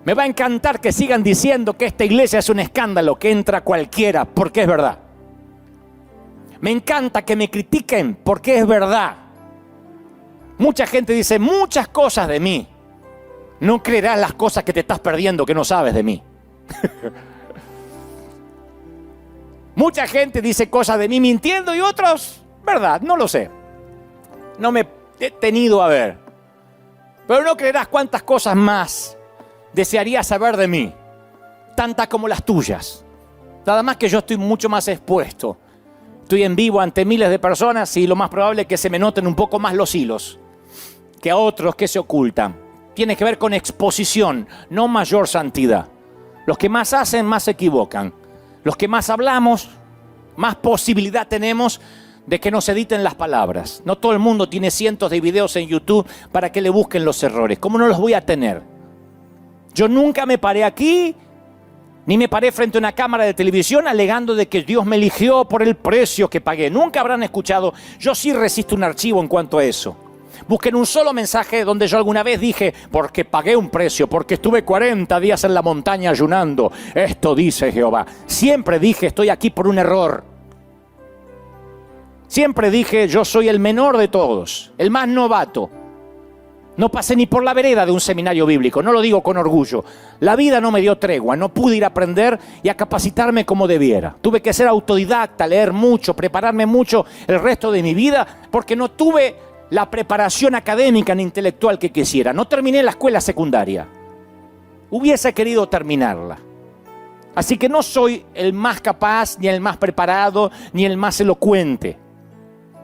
Me va a encantar que sigan diciendo que esta iglesia es un escándalo, que entra cualquiera, porque es verdad. Me encanta que me critiquen, porque es verdad. Mucha gente dice muchas cosas de mí. No creerás las cosas que te estás perdiendo que no sabes de mí. Mucha gente dice cosas de mí mintiendo y otros, verdad, no lo sé. No me he tenido a ver. Pero no creerás cuántas cosas más desearías saber de mí. Tantas como las tuyas. Nada más que yo estoy mucho más expuesto. Estoy en vivo ante miles de personas y lo más probable es que se me noten un poco más los hilos que a otros que se ocultan. Tiene que ver con exposición, no mayor santidad. Los que más hacen, más se equivocan. Los que más hablamos, más posibilidad tenemos de que nos editen las palabras. No todo el mundo tiene cientos de videos en YouTube para que le busquen los errores. ¿Cómo no los voy a tener? Yo nunca me paré aquí, ni me paré frente a una cámara de televisión alegando de que Dios me eligió por el precio que pagué. Nunca habrán escuchado. Yo sí resisto un archivo en cuanto a eso. Busquen un solo mensaje donde yo alguna vez dije, porque pagué un precio, porque estuve 40 días en la montaña ayunando. Esto dice Jehová. Siempre dije, estoy aquí por un error. Siempre dije, yo soy el menor de todos, el más novato. No pasé ni por la vereda de un seminario bíblico, no lo digo con orgullo. La vida no me dio tregua, no pude ir a aprender y a capacitarme como debiera. Tuve que ser autodidacta, leer mucho, prepararme mucho el resto de mi vida, porque no tuve la preparación académica ni intelectual que quisiera. No terminé la escuela secundaria. Hubiese querido terminarla. Así que no soy el más capaz, ni el más preparado, ni el más elocuente.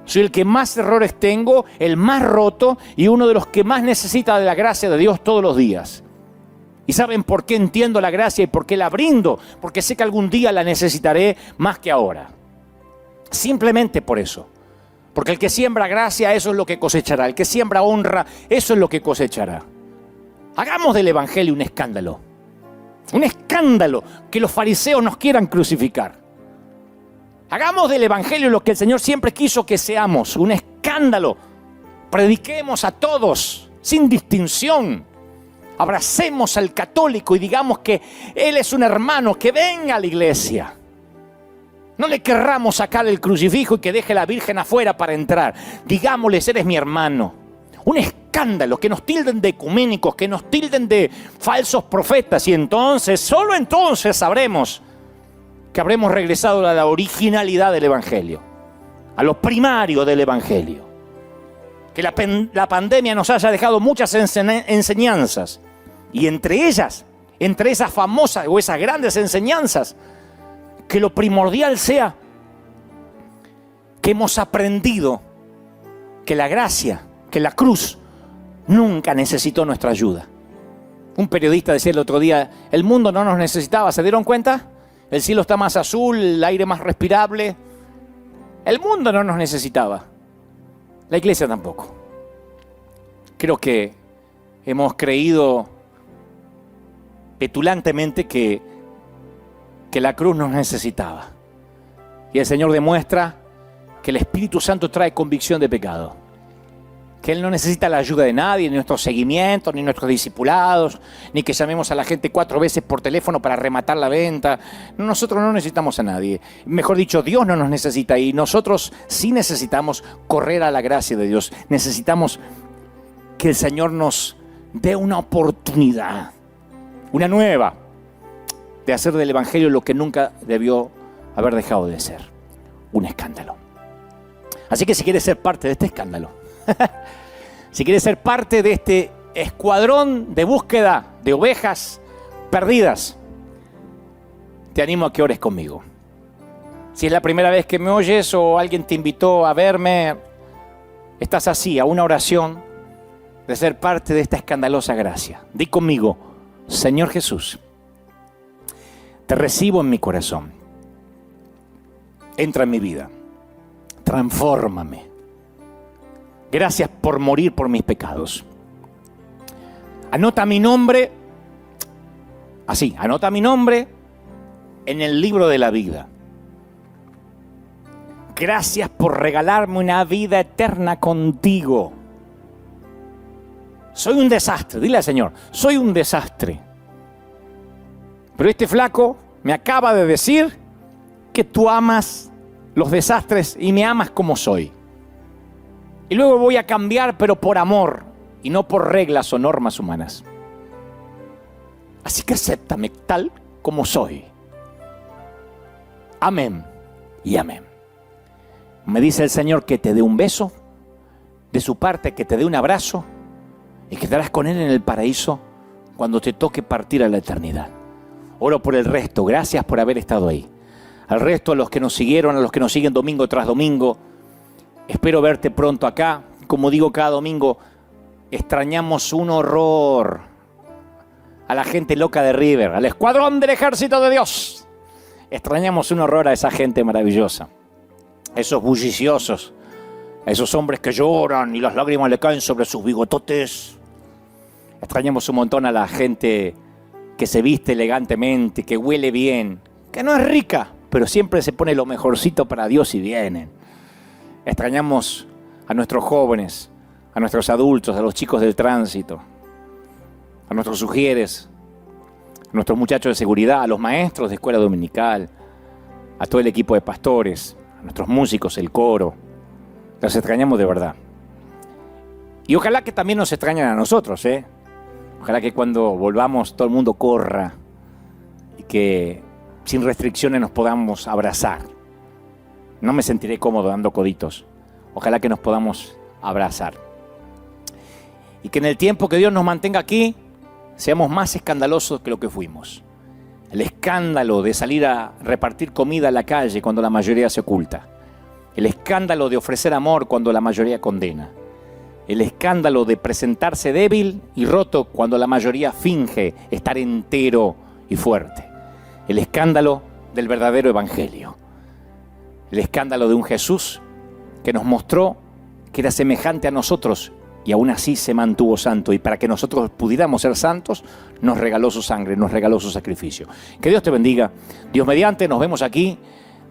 Soy el que más errores tengo, el más roto y uno de los que más necesita de la gracia de Dios todos los días. ¿Y saben por qué entiendo la gracia y por qué la brindo? Porque sé que algún día la necesitaré más que ahora. Simplemente por eso. Porque el que siembra gracia, eso es lo que cosechará. El que siembra honra, eso es lo que cosechará. Hagamos del Evangelio un escándalo. Un escándalo que los fariseos nos quieran crucificar. Hagamos del Evangelio lo que el Señor siempre quiso que seamos, un escándalo. Prediquemos a todos, sin distinción. Abracemos al católico y digamos que él es un hermano, que venga a la iglesia. No le querramos sacar el crucifijo y que deje la Virgen afuera para entrar. Digámosles, eres mi hermano. Un escándalo, que nos tilden de ecuménicos, que nos tilden de falsos profetas. Y entonces, solo entonces sabremos que habremos regresado a la originalidad del Evangelio, a lo primario del Evangelio. Que la pandemia nos haya dejado muchas enseñanzas, y entre ellas, entre esas famosas o esas grandes enseñanzas, que lo primordial sea que hemos aprendido que la gracia, que la cruz, nunca necesitó nuestra ayuda. Un periodista decía el otro día, el mundo no nos necesitaba, ¿se dieron cuenta? El cielo está más azul, el aire más respirable. El mundo no nos necesitaba. La iglesia tampoco. Creo que hemos creído petulantemente que la cruz nos necesitaba. Y el Señor demuestra que el Espíritu Santo trae convicción de pecado. Que Él no necesita la ayuda de nadie, ni nuestros seguimientos, ni nuestros discipulados, ni que llamemos a la gente 4 veces por teléfono para rematar la venta. Nosotros no necesitamos a nadie. Mejor dicho, Dios no nos necesita y nosotros sí necesitamos correr a la gracia de Dios. Necesitamos que el Señor nos dé una oportunidad, una nueva, de hacer del Evangelio lo que nunca debió haber dejado de ser. Un escándalo. Así que si quieres ser parte de este escándalo, si quieres ser parte de este escuadrón de búsqueda de ovejas perdidas, te animo a que ores conmigo. Si es la primera vez que me oyes o alguien te invitó a verme, estás así, a una oración de ser parte de esta escandalosa gracia. Di conmigo: Señor Jesús, te recibo en mi corazón. Entra en mi vida. Transfórmame. Gracias por morir por mis pecados. Anota mi nombre, así, anota mi nombre en el libro de la vida. Gracias por regalarme una vida eterna contigo. Soy un desastre, dile al Señor, soy un desastre. Pero este flaco me acaba de decir que tú amas los desastres y me amas como soy. Y luego voy a cambiar, pero por amor y no por reglas o normas humanas. Así que acéptame tal como soy. Amén y amén. Me dice el Señor que te dé un beso, de su parte que te dé un abrazo y que estarás con Él en el paraíso cuando te toque partir a la eternidad. Oro por el resto, gracias por haber estado ahí. Al resto, a los que nos siguieron, a los que nos siguen domingo tras domingo, espero verte pronto acá. Como digo cada domingo, extrañamos un horror a la gente loca de River, al escuadrón del ejército de Dios. Extrañamos un horror a esa gente maravillosa, a esos bulliciosos, a esos hombres que lloran y las lágrimas le caen sobre sus bigototes. Extrañamos un montón a la gente que se viste elegantemente, que huele bien, que no es rica, pero siempre se pone lo mejorcito para Dios y vienen. Extrañamos a nuestros jóvenes, a nuestros adultos, a los chicos del tránsito, a nuestros sugieres, a nuestros muchachos de seguridad, a los maestros de escuela dominical, a todo el equipo de pastores, a nuestros músicos, el coro. Los extrañamos de verdad. Y ojalá que también nos extrañen a nosotros, ¿eh? Ojalá que cuando volvamos todo el mundo corra y que sin restricciones nos podamos abrazar. No me sentiré cómodo dando coditos. Ojalá que nos podamos abrazar. Y que en el tiempo que Dios nos mantenga aquí, seamos más escandalosos que lo que fuimos. El escándalo de salir a repartir comida en la calle cuando la mayoría se oculta. El escándalo de ofrecer amor cuando la mayoría condena. El escándalo de presentarse débil y roto cuando la mayoría finge estar entero y fuerte. El escándalo del verdadero evangelio. El escándalo de un Jesús que nos mostró que era semejante a nosotros y aún así se mantuvo santo. Y para que nosotros pudiéramos ser santos, nos regaló su sangre, nos regaló su sacrificio. Que Dios te bendiga. Dios mediante, nos vemos aquí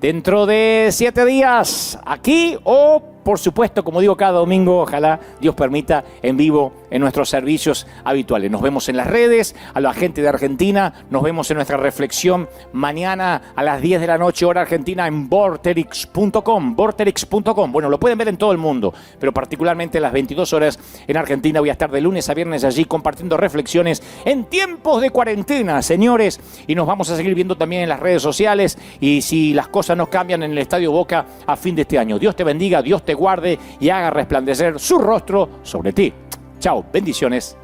dentro de 7 días, aquí o, por supuesto, como digo cada domingo, ojalá Dios permita, en vivo en nuestros servicios habituales. Nos vemos en las redes, a la gente de Argentina, nos vemos en nuestra reflexión mañana a las 10 de la noche, hora argentina, en vorterix.com, vorterix.com. Bueno, lo pueden ver en todo el mundo, pero particularmente a las 22 horas en Argentina voy a estar de lunes a viernes allí compartiendo reflexiones en tiempos de cuarentena, señores, y nos vamos a seguir viendo también en las redes sociales y si las cosas no cambian en el Estadio Boca a fin de este año. Dios te bendiga, Dios te guarde y haga resplandecer su rostro sobre ti. Chao, bendiciones.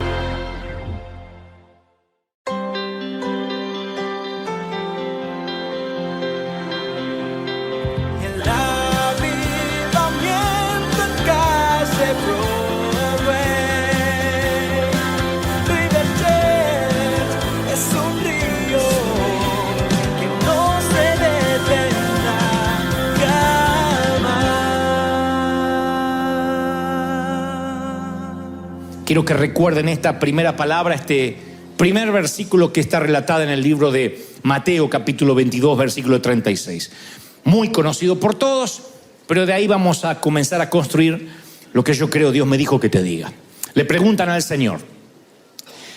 Quiero que recuerden esta primera palabra, este primer versículo que está relatado en el libro de Mateo, capítulo 22, versículo 36. Muy conocido por todos, pero de ahí vamos a comenzar a construir lo que yo creo Dios me dijo que te diga. Le preguntan al Señor,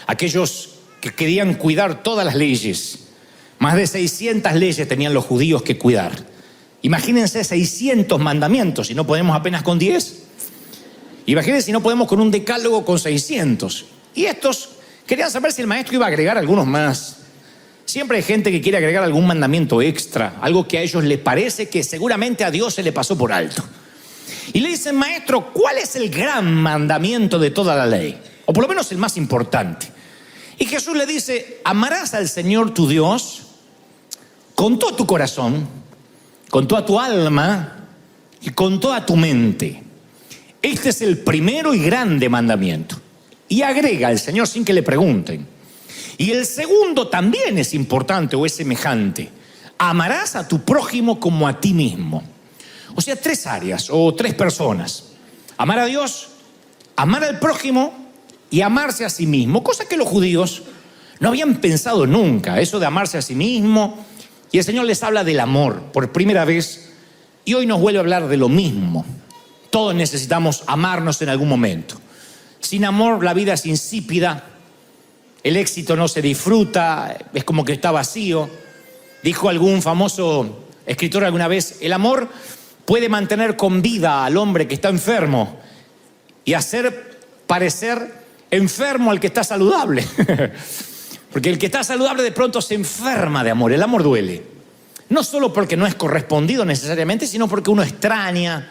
aquellos que querían cuidar todas las leyes, más de 600 leyes tenían los judíos que cuidar. Imagínense 600 mandamientos y no podemos apenas con 10. Imagínense si no podemos con un decálogo con 600. Y estos querían saber si el maestro iba a agregar algunos más. Siempre hay gente que quiere agregar algún mandamiento extra, algo que a ellos les parece que seguramente a Dios se le pasó por alto. Y le dicen: maestro, ¿cuál es el gran mandamiento de toda la ley? O por lo menos el más importante. Y Jesús le dice: amarás al Señor tu Dios con todo tu corazón, con toda tu alma y con toda tu mente. Este es el primero y grande mandamiento. Y agrega el Señor sin que le pregunten: y el segundo también es importante o es semejante: amarás a tu prójimo como a ti mismo. O sea, 3 áreas o 3 personas: amar a Dios, amar al prójimo y amarse a sí mismo. Cosa que los judíos no habían pensado nunca, eso de amarse a sí mismo. Y el Señor les habla del amor por primera vez, y hoy nos vuelve a hablar de lo mismo. Todos necesitamos amarnos en algún momento. Sin amor la vida es insípida, el éxito no se disfruta, es como que está vacío. Dijo algún famoso escritor alguna vez: el amor puede mantener con vida al hombre que está enfermo y hacer parecer enfermo al que está saludable. Porque el que está saludable de pronto se enferma de amor. El amor duele. No solo porque no es correspondido necesariamente, sino porque uno extraña,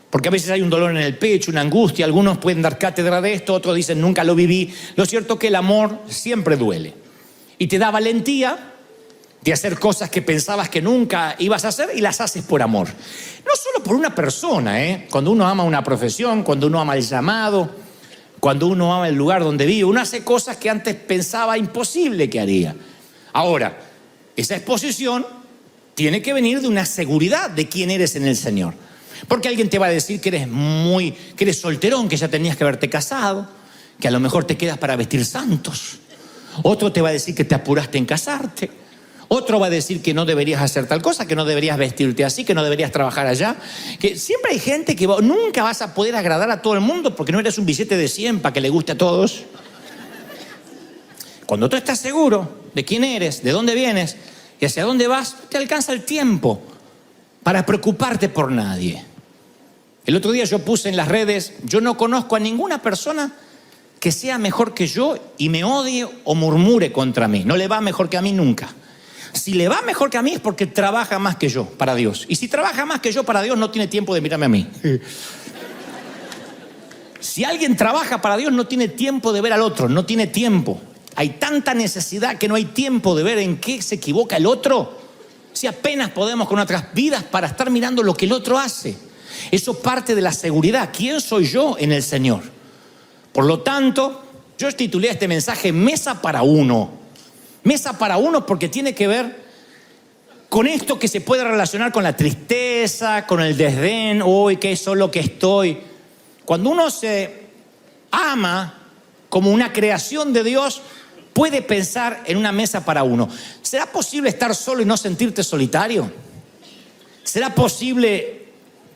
porque a veces hay un dolor en el pecho, una angustia. Algunos pueden dar cátedra de esto, otros dicen: nunca lo viví. Lo cierto es que el amor siempre duele. Y te da valentía de hacer cosas que pensabas que nunca ibas a hacer, y las haces por amor. No solo por una persona, Cuando uno ama una profesión, cuando uno ama el llamado, cuando uno ama el lugar donde vive, uno hace cosas que antes pensaba imposible que haría. Ahora, esa exposición tiene que venir de una seguridad de quién eres en el Señor. Porque alguien te va a decir que eres solterón, que ya tenías que haberte casado, que a lo mejor te quedas para vestir santos. Otro te va a decir que te apuraste en casarte. Otro va a decir que no deberías hacer tal cosa, que no deberías vestirte así, que no deberías trabajar allá. Que siempre hay gente que nunca vas a poder agradar a todo el mundo porque no eres un billete de 100 para que le guste a todos. Cuando tú estás seguro de quién eres, de dónde vienes y hacia dónde vas, te alcanza el tiempo para preocuparte por nadie. El otro día yo puse en las redes: yo no conozco a ninguna persona que sea mejor que yo y me odie o murmure contra mí. No le va mejor que a mí nunca. Si le va mejor que a mí es porque trabaja más que yo para Dios. Y si trabaja más que yo para Dios, no tiene tiempo de mirarme a mí. Si alguien trabaja para Dios, no tiene tiempo de ver al otro, no tiene tiempo. Hay tanta necesidad que no hay tiempo de ver en qué se equivoca el otro. Si apenas podemos con nuestras vidas para estar mirando lo que el otro hace. Eso parte de la seguridad. ¿Quién soy yo en el Señor? Por lo tanto, yo titulé este mensaje Mesa para Uno. Mesa para uno porque tiene que ver con esto que se puede relacionar con la tristeza, con el desdén. Hoy que es solo que estoy. Cuando uno se ama como una creación de Dios, puede pensar en una mesa para uno. ¿Será posible estar solo y no sentirte solitario? ¿Será posible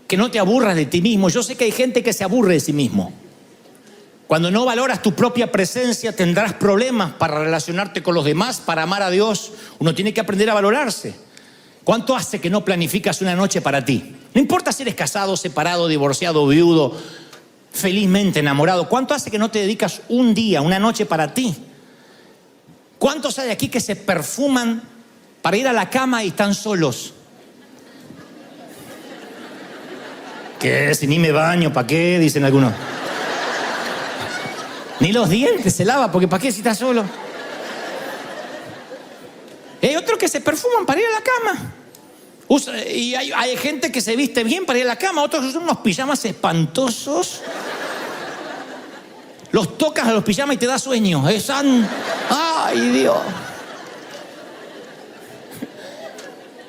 que no te aburras de ti mismo? Yo sé que hay gente que se aburre de sí mismo. Cuando no valoras tu propia presencia, tendrás problemas para relacionarte con los demás, para amar a Dios. Uno tiene que aprender a valorarse. ¿Cuánto hace que no planificas una noche para ti? No importa si eres casado, separado, divorciado, viudo, felizmente enamorado. ¿Cuánto hace que no te dedicas un día, una noche para ti? ¿Cuántos hay aquí que se perfuman para ir a la cama y están solos? ¿Qué? Si ni me baño, ¿para qué? Dicen algunos. Ni los dientes se lava, porque ¿para qué si está solo? Y hay otros que se perfuman para ir a la cama. Y hay gente que se viste bien para ir a la cama. Otros usan unos pijamas espantosos. Los tocas a los pijamas y te da sueño. ¡Ay, Dios!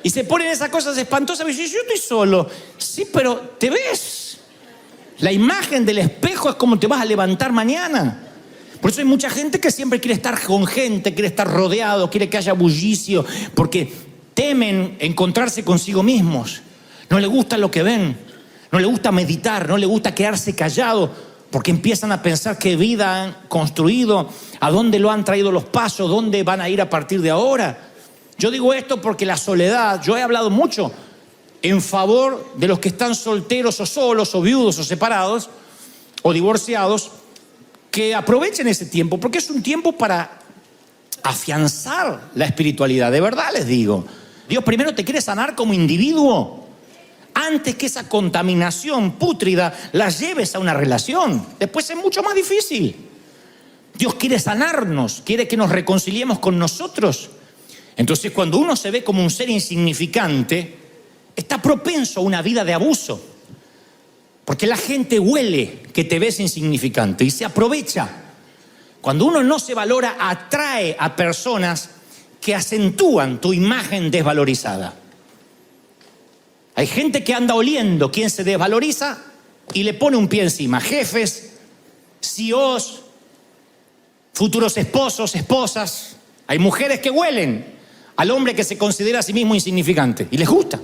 Y se ponen esas cosas espantosas. Y dicen: yo estoy solo. Sí, pero ¿te ves? La imagen del espejo es como te vas a levantar mañana. Por eso hay mucha gente que siempre quiere estar con gente, quiere estar rodeado, quiere que haya bullicio, porque temen encontrarse consigo mismos. No le gusta lo que ven, no le gusta meditar, no le gusta quedarse callado, porque empiezan a pensar qué vida han construido, a dónde lo han traído los pasos, dónde van a ir a partir de ahora. Yo digo esto porque la soledad, yo he hablado mucho en favor de los que están solteros o solos o viudos o separados o divorciados, que aprovechen ese tiempo, porque es un tiempo para afianzar la espiritualidad. De verdad les digo, Dios primero te quiere sanar como individuo antes que esa contaminación pútrida la lleves a una relación. Después es mucho más difícil. Dios quiere sanarnos, quiere que nos reconciliemos con nosotros. Entonces, cuando uno se ve como un ser insignificante, está propenso a una vida de abuso. Porque la gente huele que te ves insignificante y se aprovecha. Cuando uno no se valora, atrae a personas que acentúan tu imagen desvalorizada. Hay gente que anda oliendo quién se desvaloriza y le pone un pie encima. Jefes, CEOs, futuros esposos, esposas. Hay mujeres que huelen al hombre que se considera a sí mismo insignificante y les gusta.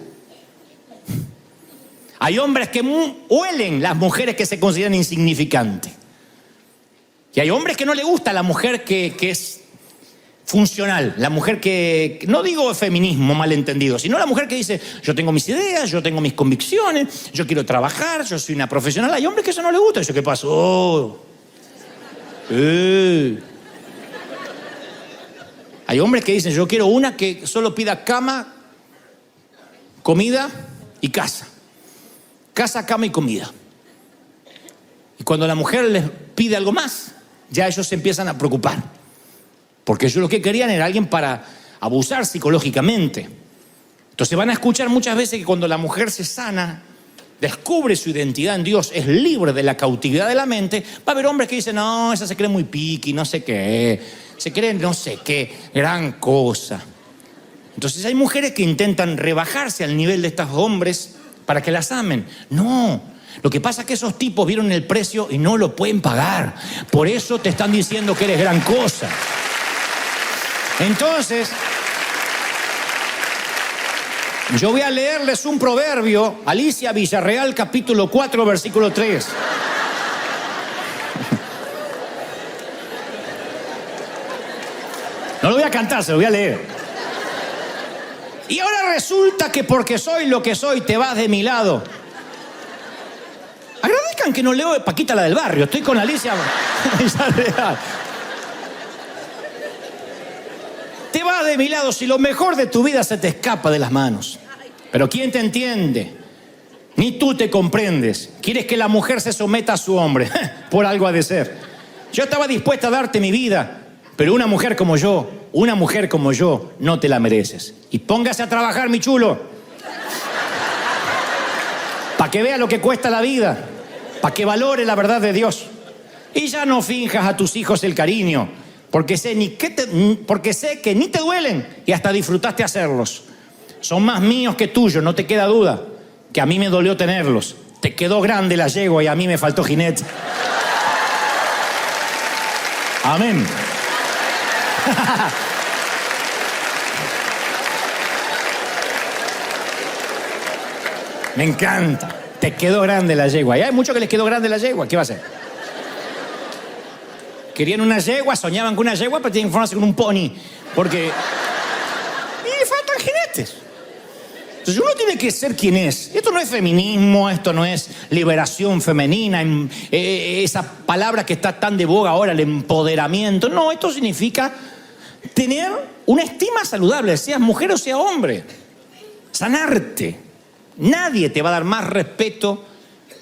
Hay hombres que huelen las mujeres que se consideran insignificantes. Y hay hombres que no le gusta la mujer que es funcional, la mujer que, no digo feminismo malentendido, sino la mujer que dice, yo tengo mis ideas, yo tengo mis convicciones, yo quiero trabajar, yo soy una profesional. Hay hombres que eso no les gusta. Eso, ¿qué pasó? Hay hombres que dicen, yo quiero una que solo pida cama, comida y casa. Casa, cama y comida. Y cuando la mujer les pide algo más, ya ellos se empiezan a preocupar. Porque ellos lo que querían era alguien para abusar psicológicamente. Entonces van a escuchar muchas veces que cuando la mujer se sana, descubre su identidad en Dios, es libre de la cautividad de la mente, va a haber hombres que dicen, no, esa se cree muy piqui, no sé qué, se cree no sé qué, gran cosa. Entonces hay mujeres que intentan rebajarse al nivel de estos hombres para que las amen. No, lo que pasa es que esos tipos vieron el precio y no lo pueden pagar. Por eso te están diciendo que eres gran cosa. Entonces, yo voy a leerles un proverbio, Alicia Villarreal, capítulo 4, versículo 3. No lo voy a cantar, se lo voy a leer. Y ahora resulta que porque soy lo que soy, te vas de mi lado. Agradezcan que no leo Paquita la del barrio, estoy con Alicia Villarreal. Te vas de mi lado si lo mejor de tu vida se te escapa de las manos. Pero ¿quién te entiende? Ni tú te comprendes. Quieres que la mujer se someta a su hombre. Por algo ha de ser. Yo estaba dispuesta a darte mi vida, pero una mujer como yo, no te la mereces. Y póngase a trabajar, mi chulo. Para que vea lo que cuesta la vida. Para que valore la verdad de Dios. Y ya no finjas a tus hijos el cariño. Porque sé que ni te duelen y hasta disfrutaste hacerlos. Son más míos que tuyos, no te queda duda. Que a mí me dolió tenerlos. Te quedó grande la yegua y a mí me faltó jinete. Amén. Me encanta. Te quedó grande la yegua. Y hay muchos que les quedó grande la yegua. ¿Qué va a hacer? Querían una yegua, soñaban con una yegua, pero tienen que formarse con un pony. Porque... y le faltan jinetes. Entonces uno tiene que ser quien es. Esto no es feminismo, esto no es liberación femenina, esa palabra que está tan de boga ahora, el empoderamiento. No, esto significa tener una estima saludable, seas mujer o sea hombre. Sanarte. Nadie te va a dar más respeto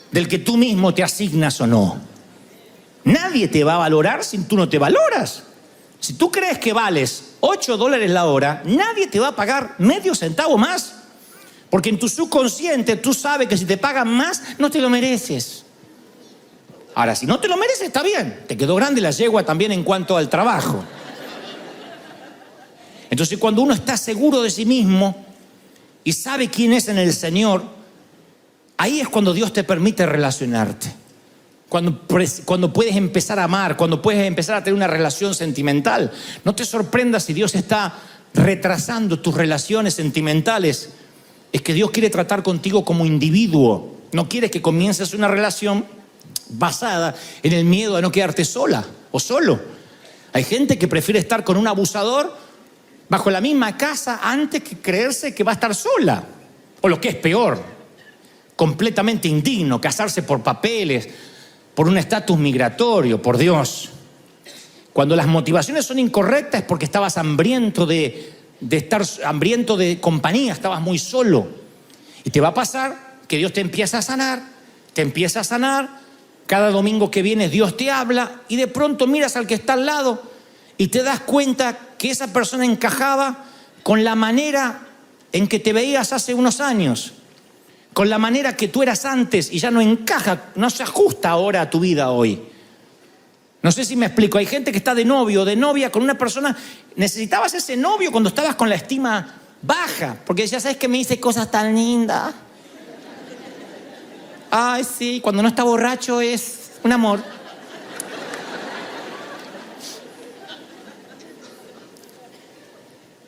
del que tú mismo te asignas o no. Nadie te va a valorar si tú no te valoras. Si tú crees que vales $8 la hora, nadie te va a pagar medio centavo más. Porque en tu subconsciente tú sabes que si te pagan más, no te lo mereces. Ahora, si no te lo mereces, está bien. Te quedó grande la yegua también en cuanto al trabajo. Entonces, cuando uno está seguro de sí mismo y sabe quién es en el Señor, ahí es cuando Dios te permite relacionarte. Cuando puedes empezar a amar, cuando puedes empezar a tener una relación sentimental. No te sorprendas si Dios está retrasando tus relaciones sentimentales. Es que Dios quiere tratar contigo como individuo. No quiere que comiences una relación basada en el miedo a no quedarte sola o solo. Hay gente que prefiere estar con un abusador bajo la misma casa antes que creerse que va a estar sola. O lo que es peor, completamente indigno, casarse por papeles, por un estatus migratorio, por Dios. Cuando las motivaciones son incorrectas es porque estabas hambriento de compañía, estabas muy solo. Y te va a pasar que Dios te empieza a sanar, te empieza a sanar. Cada domingo que vienes Dios te habla y de pronto miras al que está al lado y te das cuenta que esa persona encajaba con la manera en que te veías hace unos años, con la manera que tú eras antes y ya no encaja, no se ajusta ahora a tu vida hoy. No sé si me explico. Hay gente que está de novio o de novia con una persona. Necesitabas ese novio cuando estabas con la estima baja, porque ya sabes que me dice cosas tan lindas. Ay, sí, cuando no está borracho es un amor.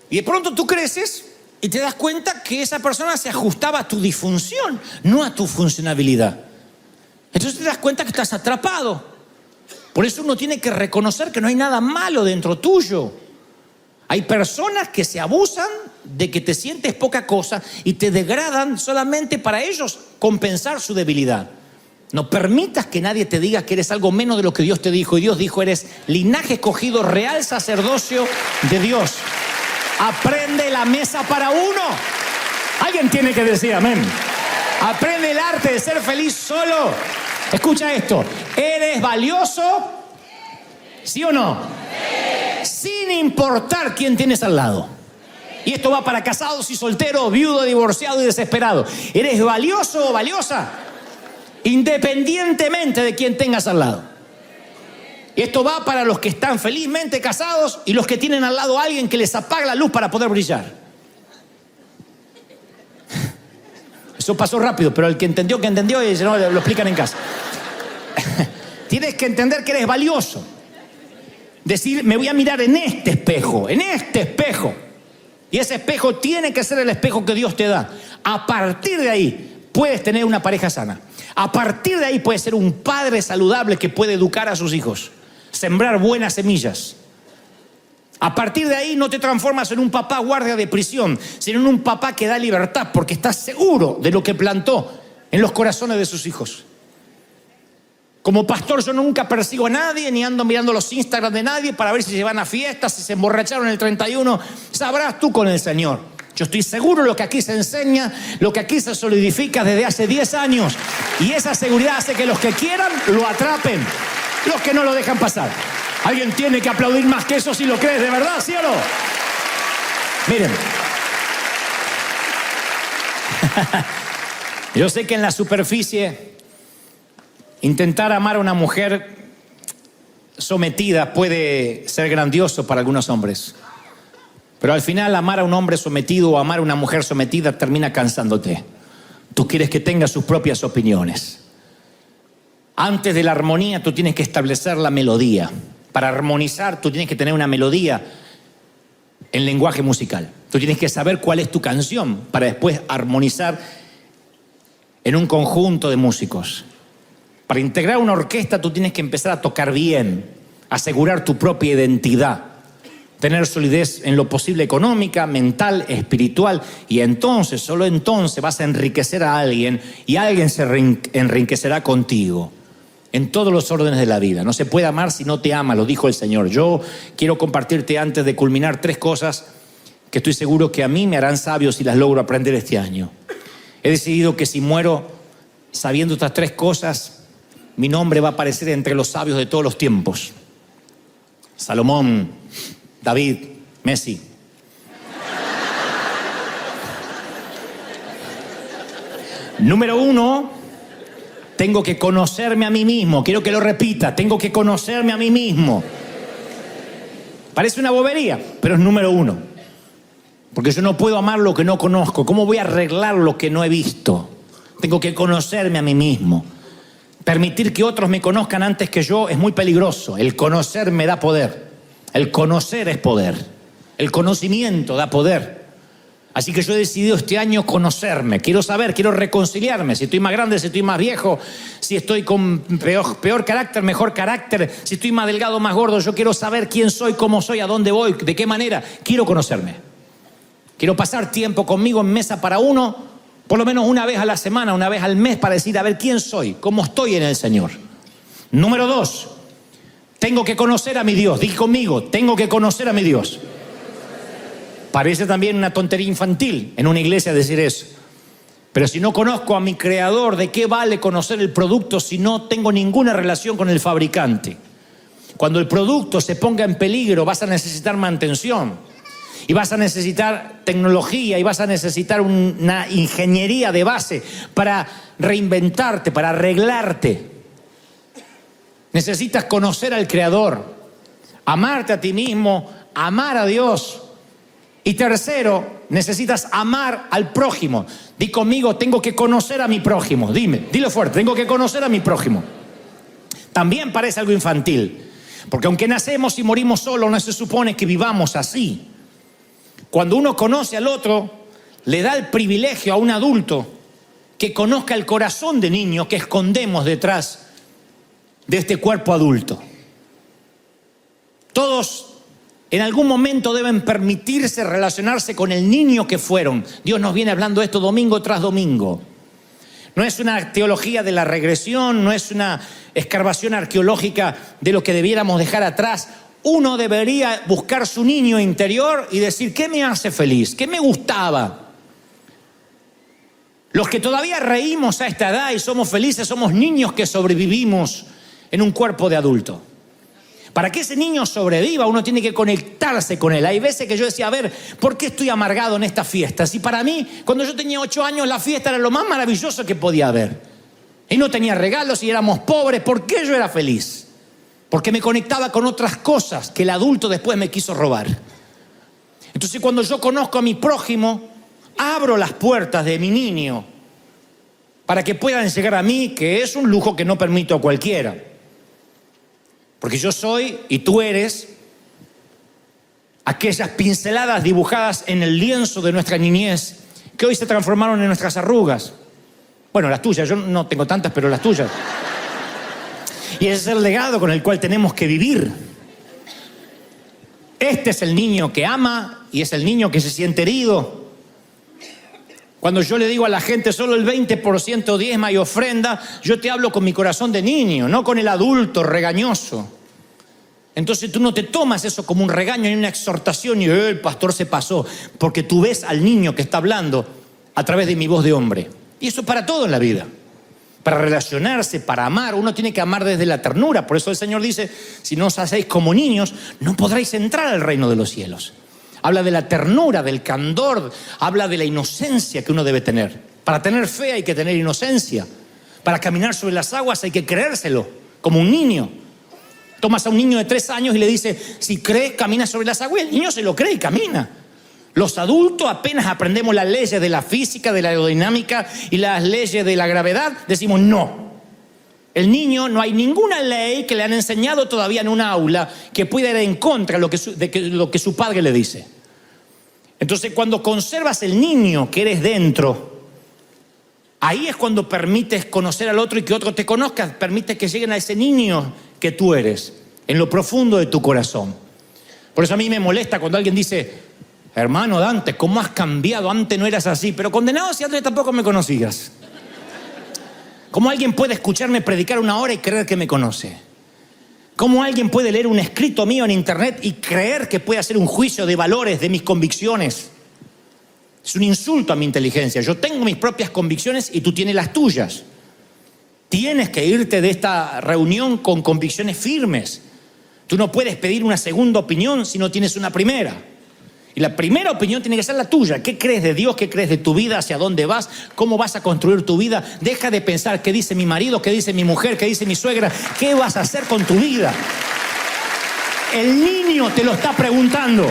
Y de pronto tú creces y te das cuenta que esa persona se ajustaba a tu disfunción, no a tu funcionabilidad. Entonces te das cuenta que estás atrapado. Por eso uno tiene que reconocer que no hay nada malo dentro tuyo. Hay personas que se abusan de que te sientes poca cosa y te degradan solamente para ellos compensar su debilidad. No permitas que nadie te diga que eres algo menos de lo que Dios te dijo. Y Dios dijo, eres linaje escogido, real sacerdocio de Dios. Aprende la mesa para uno. Alguien tiene que decir amén. Aprende el arte de ser feliz solo. Escucha esto. ¿Eres valioso? ¿Sí o no? Sin importar quién tienes al lado. Y esto va para casados y solteros, viudo, divorciado y desesperado. ¿Eres valioso o valiosa? Independientemente de quién tengas al lado. Y esto va para los que están felizmente casados y los que tienen al lado a alguien que les apaga la luz para poder brillar. Eso pasó rápido, pero el que entendió, y si no, lo explican en casa. Tienes que entender que eres valioso. Decir, me voy a mirar en este espejo. Y ese espejo tiene que ser el espejo que Dios te da. A partir de ahí, puedes tener una pareja sana. A partir de ahí, puedes ser un padre saludable que puede educar a sus hijos. Sembrar buenas semillas. A partir de ahí no te transformas en un papá guardia de prisión, sino en un papá que da libertad porque estás seguro de lo que plantó en los corazones de sus hijos. Como pastor yo nunca persigo a nadie, ni ando mirando los Instagram de nadie para ver si se van a fiestas, si se emborracharon el 31. Sabrás tú con el Señor. Yo estoy seguro de lo que aquí se enseña, lo que aquí se solidifica desde hace 10 años. Y esa seguridad hace que los que quieran lo atrapen, los que no lo dejan pasar. Alguien tiene que aplaudir más que eso si lo crees de verdad, ¿sí o no? Miren. Yo sé que en la superficie intentar amar a una mujer sometida puede ser grandioso para algunos hombres. Pero al final amar a un hombre sometido o amar a una mujer sometida termina cansándote. Tú quieres que tenga sus propias opiniones. Antes de la armonía tú tienes que establecer la melodía. Para armonizar, tú tienes que tener una melodía en lenguaje musical. Tú tienes que saber cuál es tu canción para después armonizar en un conjunto de músicos. Para integrar una orquesta, tú tienes que empezar a tocar bien, asegurar tu propia identidad, tener solidez en lo posible económica, mental, espiritual. Y entonces, solo entonces vas a enriquecer a alguien y alguien se enriquecerá contigo. En todos los órdenes de la vida. No se puede amar si no te ama, lo dijo el Señor. Yo quiero compartirte antes de culminar 3 cosas que estoy seguro que a mí me harán sabio si las logro aprender este año. He decidido que si muero sabiendo estas 3 cosas, mi nombre va a aparecer entre los sabios de todos los tiempos. Salomón, David, Messi. Número 1. Tengo que conocerme a mí mismo. Quiero que lo repita. Tengo que conocerme a mí mismo. Parece una bobería, pero es número 1. Porque yo no puedo amar lo que no conozco. ¿Cómo voy a arreglar lo que no he visto? Tengo que conocerme a mí mismo. Permitir que otros me conozcan antes que yo es muy peligroso. El conocer me da poder. El conocer es poder. El conocimiento da poder. Así que yo he decidido este año conocerme. Quiero saber, quiero reconciliarme. Si estoy más grande, si estoy más viejo, si estoy con peor carácter, mejor carácter, si estoy más delgado, más gordo. Yo quiero saber quién soy, cómo soy, a dónde voy, de qué manera. Quiero conocerme. Quiero pasar tiempo conmigo en mesa para uno, por lo menos una vez a la semana, una vez al mes, para decir, a ver quién soy, cómo estoy en el Señor. Número 2, tengo que conocer a mi Dios. Dí conmigo, tengo que conocer a mi Dios. Parece también una tontería infantil en una iglesia decir eso. Pero si no conozco a mi creador, ¿de qué vale conocer el producto si no tengo ninguna relación con el fabricante? Cuando el producto se ponga en peligro, vas a necesitar mantención. Y vas a necesitar tecnología y vas a necesitar una ingeniería de base para reinventarte, para arreglarte. Necesitas conocer al Creador, amarte a ti mismo, amar a Dios. Y tercero, necesitas amar al prójimo. Di conmigo, tengo que conocer a mi prójimo. Dilo fuerte, tengo que conocer a mi prójimo. También parece algo infantil, porque aunque nacemos y morimos solos, no se supone que vivamos así. Cuando uno conoce al otro, le da el privilegio a un adulto que conozca el corazón de niño que escondemos detrás de este cuerpo adulto. Todos en algún momento deben permitirse relacionarse con el niño que fueron. Dios nos viene hablando esto domingo tras domingo. No es una teología de la regresión, no es una escarbación arqueológica de lo que debiéramos dejar atrás. Uno debería buscar su niño interior y decir, ¿qué me hace feliz? ¿Qué me gustaba? Los que todavía reímos a esta edad y somos felices, somos niños que sobrevivimos en un cuerpo de adulto. Para que ese niño sobreviva, uno tiene que conectarse con él. Hay veces que yo decía, a ver, ¿por qué estoy amargado en estas fiestas? Y para mí, cuando yo tenía 8 años, la fiesta era lo más maravilloso que podía haber. Y no tenía regalos y éramos pobres. ¿Por qué yo era feliz? Porque me conectaba con otras cosas que el adulto después me quiso robar. Entonces, cuando yo conozco a mi prójimo, abro las puertas de mi niño para que puedan llegar a mí, que es un lujo que no permito a cualquiera. Porque yo soy y tú eres aquellas pinceladas dibujadas en el lienzo de nuestra niñez que hoy se transformaron en nuestras arrugas. Bueno, las tuyas, yo no tengo tantas, pero las tuyas. Y ese es el legado con el cual tenemos que vivir. Este es el niño que ama y es el niño que se siente herido. Cuando yo le digo a la gente solo el 20% diezma y ofrenda, yo te hablo con mi corazón de niño, no con el adulto regañoso. Entonces tú no te tomas eso como un regaño ni una exhortación y el pastor se pasó, porque tú ves al niño que está hablando a través de mi voz de hombre. Y eso para todo en la vida. Para relacionarse, para amar, uno tiene que amar desde la ternura. Por eso el Señor dice, si no os hacéis como niños, no podréis entrar al reino de los cielos. Habla de la ternura, del candor, habla de la inocencia que uno debe tener. Para tener fe hay que tener inocencia. Para caminar sobre las aguas hay que creérselo, como un niño. Tomas a un niño de 3 años y le dices, si crees, camina sobre las aguas. El niño se lo cree y camina. Los adultos apenas aprendemos las leyes de la física, de la aerodinámica y las leyes de la gravedad, decimos no. El niño, no hay ninguna ley que le han enseñado todavía en una aula que pueda ir en contra de lo que su padre le dice. Entonces, cuando conservas el niño que eres dentro, ahí es cuando permites conocer al otro y que otro te conozca, permites que lleguen a ese niño que tú eres, en lo profundo de tu corazón. Por eso a mí me molesta cuando alguien dice, hermano Dante, ¿cómo has cambiado? Antes no eras así, pero condenado si antes tampoco me conocías. ¿Cómo alguien puede escucharme predicar 1 hora y creer que me conoce? ¿Cómo alguien puede leer un escrito mío en internet y creer que puede hacer un juicio de valores, de mis convicciones? Es un insulto a mi inteligencia. Yo tengo mis propias convicciones y tú tienes las tuyas. Tienes que irte de esta reunión con convicciones firmes. Tú no puedes pedir una segunda opinión si no tienes una primera. Y la primera opinión tiene que ser la tuya. ¿Qué crees de Dios? ¿Qué crees de tu vida? ¿Hacia dónde vas? ¿Cómo vas a construir tu vida? Deja de pensar qué dice mi marido, qué dice mi mujer, qué dice mi suegra. ¿Qué vas a hacer con tu vida? El niño te lo está preguntando.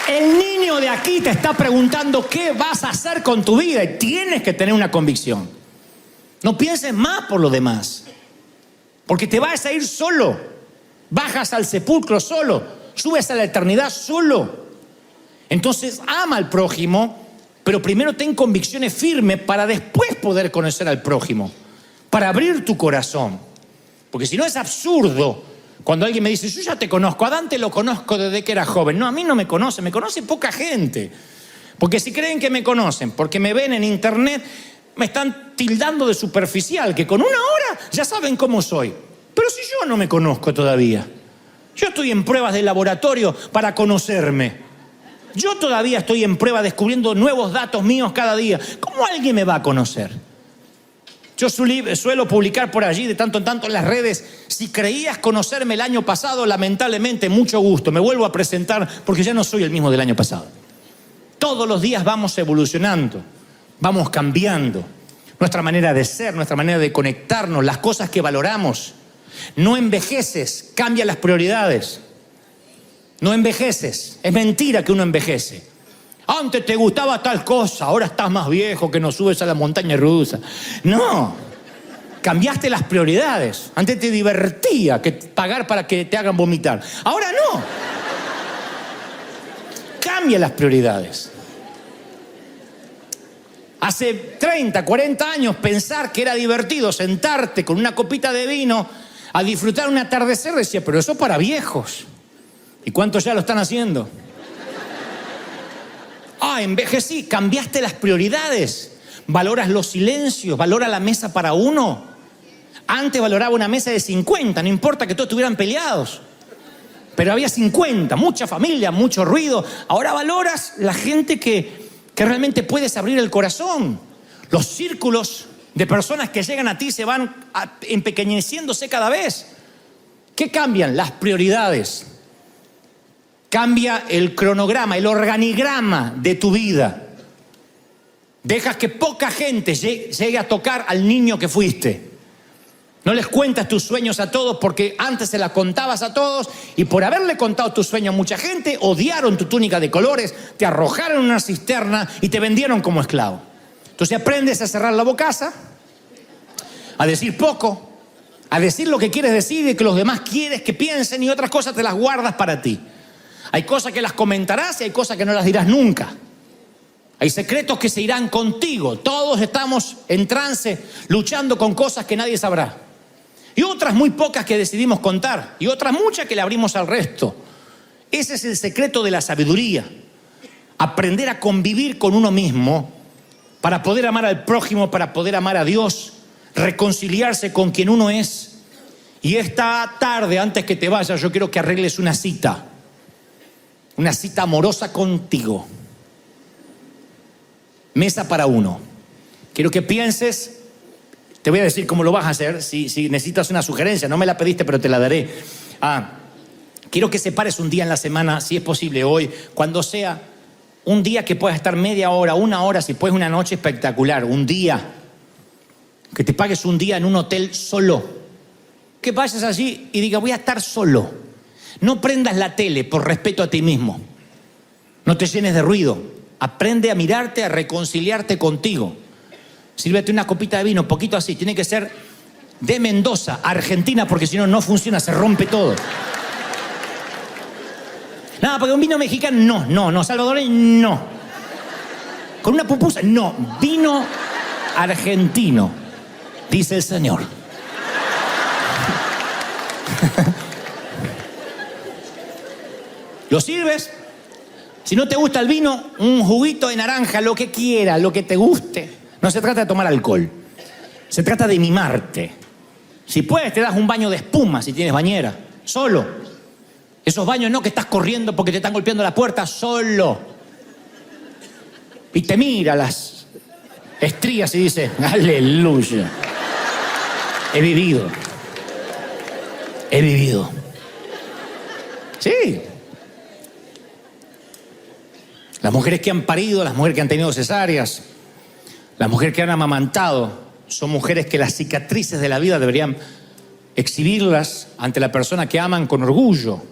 El niño de aquí te está preguntando qué vas a hacer con tu vida. Y tienes que tener una convicción. No pienses más por lo demás. Porque te vas a ir solo. Bajas al sepulcro solo. Subes a la eternidad solo. Entonces ama al prójimo, pero primero ten convicciones firmes para después poder conocer al prójimo, para abrir tu corazón. Porque si no es absurdo cuando alguien me dice, yo ya te conozco, a Dante lo conozco desde que era joven. No, a mí no me conoce poca gente. Porque si creen que me conocen, porque me ven en internet, me están tildando de superficial, que con 1 hora ya saben cómo soy. Pero si yo no me conozco todavía. Yo estoy en pruebas de laboratorio para conocerme. Yo todavía estoy en prueba descubriendo nuevos datos míos cada día. ¿Cómo alguien me va a conocer? Yo suelo publicar por allí de tanto en tanto en las redes: si creías conocerme el año pasado, lamentablemente, mucho gusto, me vuelvo a presentar porque ya no soy el mismo del año pasado. Todos los días vamos evolucionando, vamos cambiando nuestra manera de ser, nuestra manera de conectarnos, las cosas que valoramos. No envejeces, cambia las prioridades. No envejeces, es mentira que uno envejece. Antes te gustaba tal cosa, ahora estás más viejo que no subes a la montaña rusa. No, cambiaste las prioridades. Antes te divertía que pagar para que te hagan vomitar. Ahora no. Cambia las prioridades. Hace 30, 40 años pensar que era divertido sentarte con una copita de vino a disfrutar un atardecer, decía, pero eso para viejos. ¿Y cuántos ya lo están haciendo? Envejecí, cambiaste las prioridades. Valoras los silencios, valora la mesa para uno. Antes valoraba una mesa de 50, no importa que todos estuvieran peleados. Pero había 50, mucha familia, mucho ruido. Ahora valoras la gente que realmente puedes abrir el corazón. Los círculos de personas que llegan a ti se van empequeñeciéndose cada vez. ¿Qué cambian? Las prioridades. Cambia el cronograma, el organigrama de tu vida. Dejas que poca gente llegue a tocar al niño que fuiste. No les cuentas tus sueños a todos porque antes se las contabas a todos y por haberle contado tus sueños a mucha gente, odiaron tu túnica de colores, te arrojaron en una cisterna y te vendieron como esclavo. Entonces aprendes a cerrar la bocaza, a decir poco, a decir lo que quieres decir y que los demás quieres que piensen, y otras cosas te las guardas para ti. Hay cosas que las comentarás y hay cosas que no las dirás nunca. Hay secretos que se irán contigo. Todos estamos en trance, luchando con cosas que nadie sabrá. Y otras muy pocas que decidimos contar. Y otras muchas que le abrimos al resto. Ese es el secreto de la sabiduría. Aprender a convivir con uno mismo para poder amar al prójimo, para poder amar a Dios, reconciliarse con quien uno es. Y esta tarde, antes que te vayas, yo quiero que arregles una cita. Una cita amorosa contigo. Mesa para uno. Quiero que pienses, te voy a decir cómo lo vas a hacer, si necesitas una sugerencia, no me la pediste pero te la daré. Quiero que separes un día en la semana, si es posible hoy, cuando sea un día que puedas estar media hora, una hora, si puedes una noche espectacular, un día. Que te pagues un día en un hotel solo. Que vayas allí y digas, voy a estar solo. No prendas la tele por respeto a ti mismo. No te llenes de ruido. Aprende a mirarte, a reconciliarte contigo. Sírvete una copita de vino, poquito así. Tiene que ser de Mendoza, Argentina, porque si no, no funciona, se rompe todo. Nada, porque un vino mexicano, no. Salvadoreño, no. Con una pupusa, no. Vino argentino, dice el Señor. Lo sirves. Si no te gusta el vino, un juguito de naranja, lo que quieras, lo que te guste. No se trata de tomar alcohol. Se trata de mimarte. Si puedes, te das un baño de espuma si tienes bañera. Solo. Esos baños no que estás corriendo porque te están golpeando la puerta. Solo. Y te mira las estrías y dice, aleluya. He vivido. Sí. Las mujeres que han parido, las mujeres que han tenido cesáreas, las mujeres que han amamantado, son mujeres que las cicatrices de la vida deberían exhibirlas ante la persona que aman con orgullo.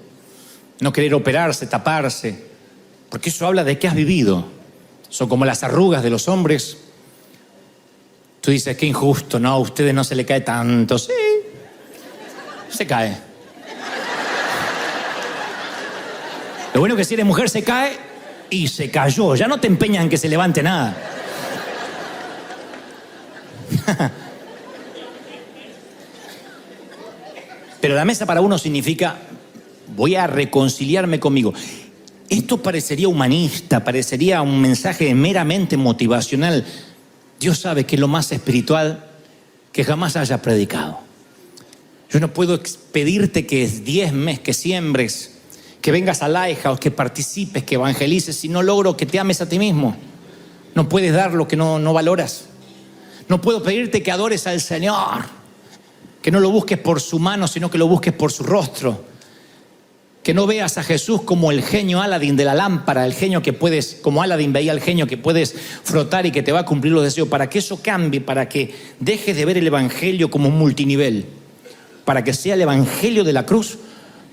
No querer operarse, taparse, porque eso habla de que has vivido. Son como las arrugas de los hombres. Tú dices, qué injusto, no, a ustedes no se le cae tanto. Sí, se cae. Lo bueno es que si eres mujer se cae y se cayó. Ya no te empeñan en que se levante nada. Pero la mesa para uno significa, voy a reconciliarme conmigo. Esto parecería humanista, parecería un mensaje meramente motivacional. Dios sabe que es lo más espiritual que jamás haya predicado. Yo no puedo pedirte que diezmes, que siembres, que vengas a Lighthouse, que participes, que evangelices, si no logro que te ames a ti mismo. No puedes dar lo que no valoras. No puedo pedirte que adores al Señor, que no lo busques por su mano, sino que lo busques por su rostro. Que no veas a Jesús como el genio Aladín de la lámpara, el genio que puedes, como Aladín veía al genio que puedes frotar y que te va a cumplir los deseos. Para que eso cambie, para que dejes de ver el evangelio como un multinivel, para que sea el evangelio de la cruz,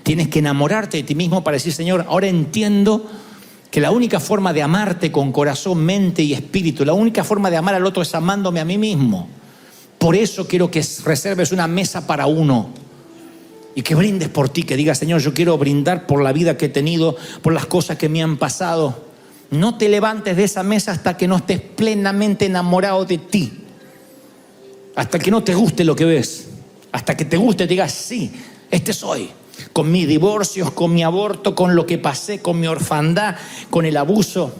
tienes que enamorarte de ti mismo para decir: Señor, ahora entiendo que la única forma de amarte con corazón, mente y espíritu, la única forma de amar al otro es amándome a mí mismo. Por eso quiero que reserves una mesa para uno y que brindes por ti, que digas: Señor, yo quiero brindar por la vida que he tenido, por las cosas que me han pasado. No te levantes de esa mesa hasta que no estés plenamente enamorado de ti, hasta que no te guste lo que ves, hasta que te guste y digas: sí, este soy. Con mis divorcios, con mi aborto, con lo que pasé, con mi orfandad, con el abuso,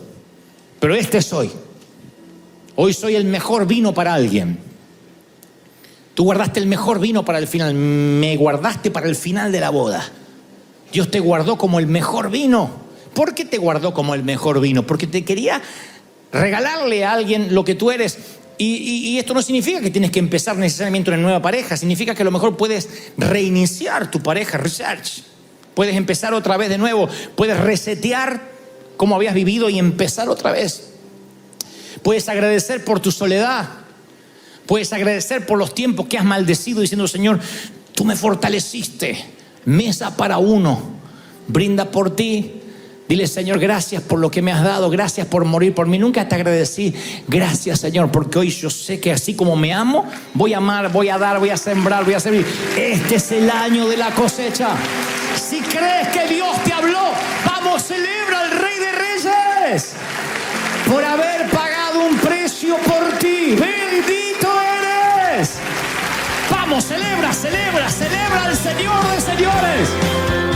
pero este soy. Hoy soy el mejor vino para alguien. Tú guardaste el mejor vino para el final. Me guardaste para el final de la boda. Dios te guardó como el mejor vino. ¿Por qué te guardó como el mejor vino? Porque te quería regalarle a alguien lo que tú eres. Y esto no significa que tienes que empezar necesariamente una nueva pareja. Significa que a lo mejor puedes reiniciar tu pareja, research. Puedes empezar otra vez de nuevo. Puedes resetear cómo habías vivido y empezar otra vez. Puedes agradecer por tu soledad. Puedes agradecer por los tiempos que has maldecido diciendo: Señor, tú me fortaleciste. Mesa para uno. Brinda por ti. Dile: Señor, gracias por lo que me has dado. Gracias por morir por mí. Nunca te agradecí. Gracias, Señor, porque hoy yo sé que así como me amo, voy a amar, voy a dar, voy a sembrar, voy a servir. Este es el año de la cosecha. Si crees que Dios te habló, vamos, celebra al Rey de Reyes por haber pagado un precio por ti. Bendito eres. Vamos, celebra, celebra, celebra al Señor de señores.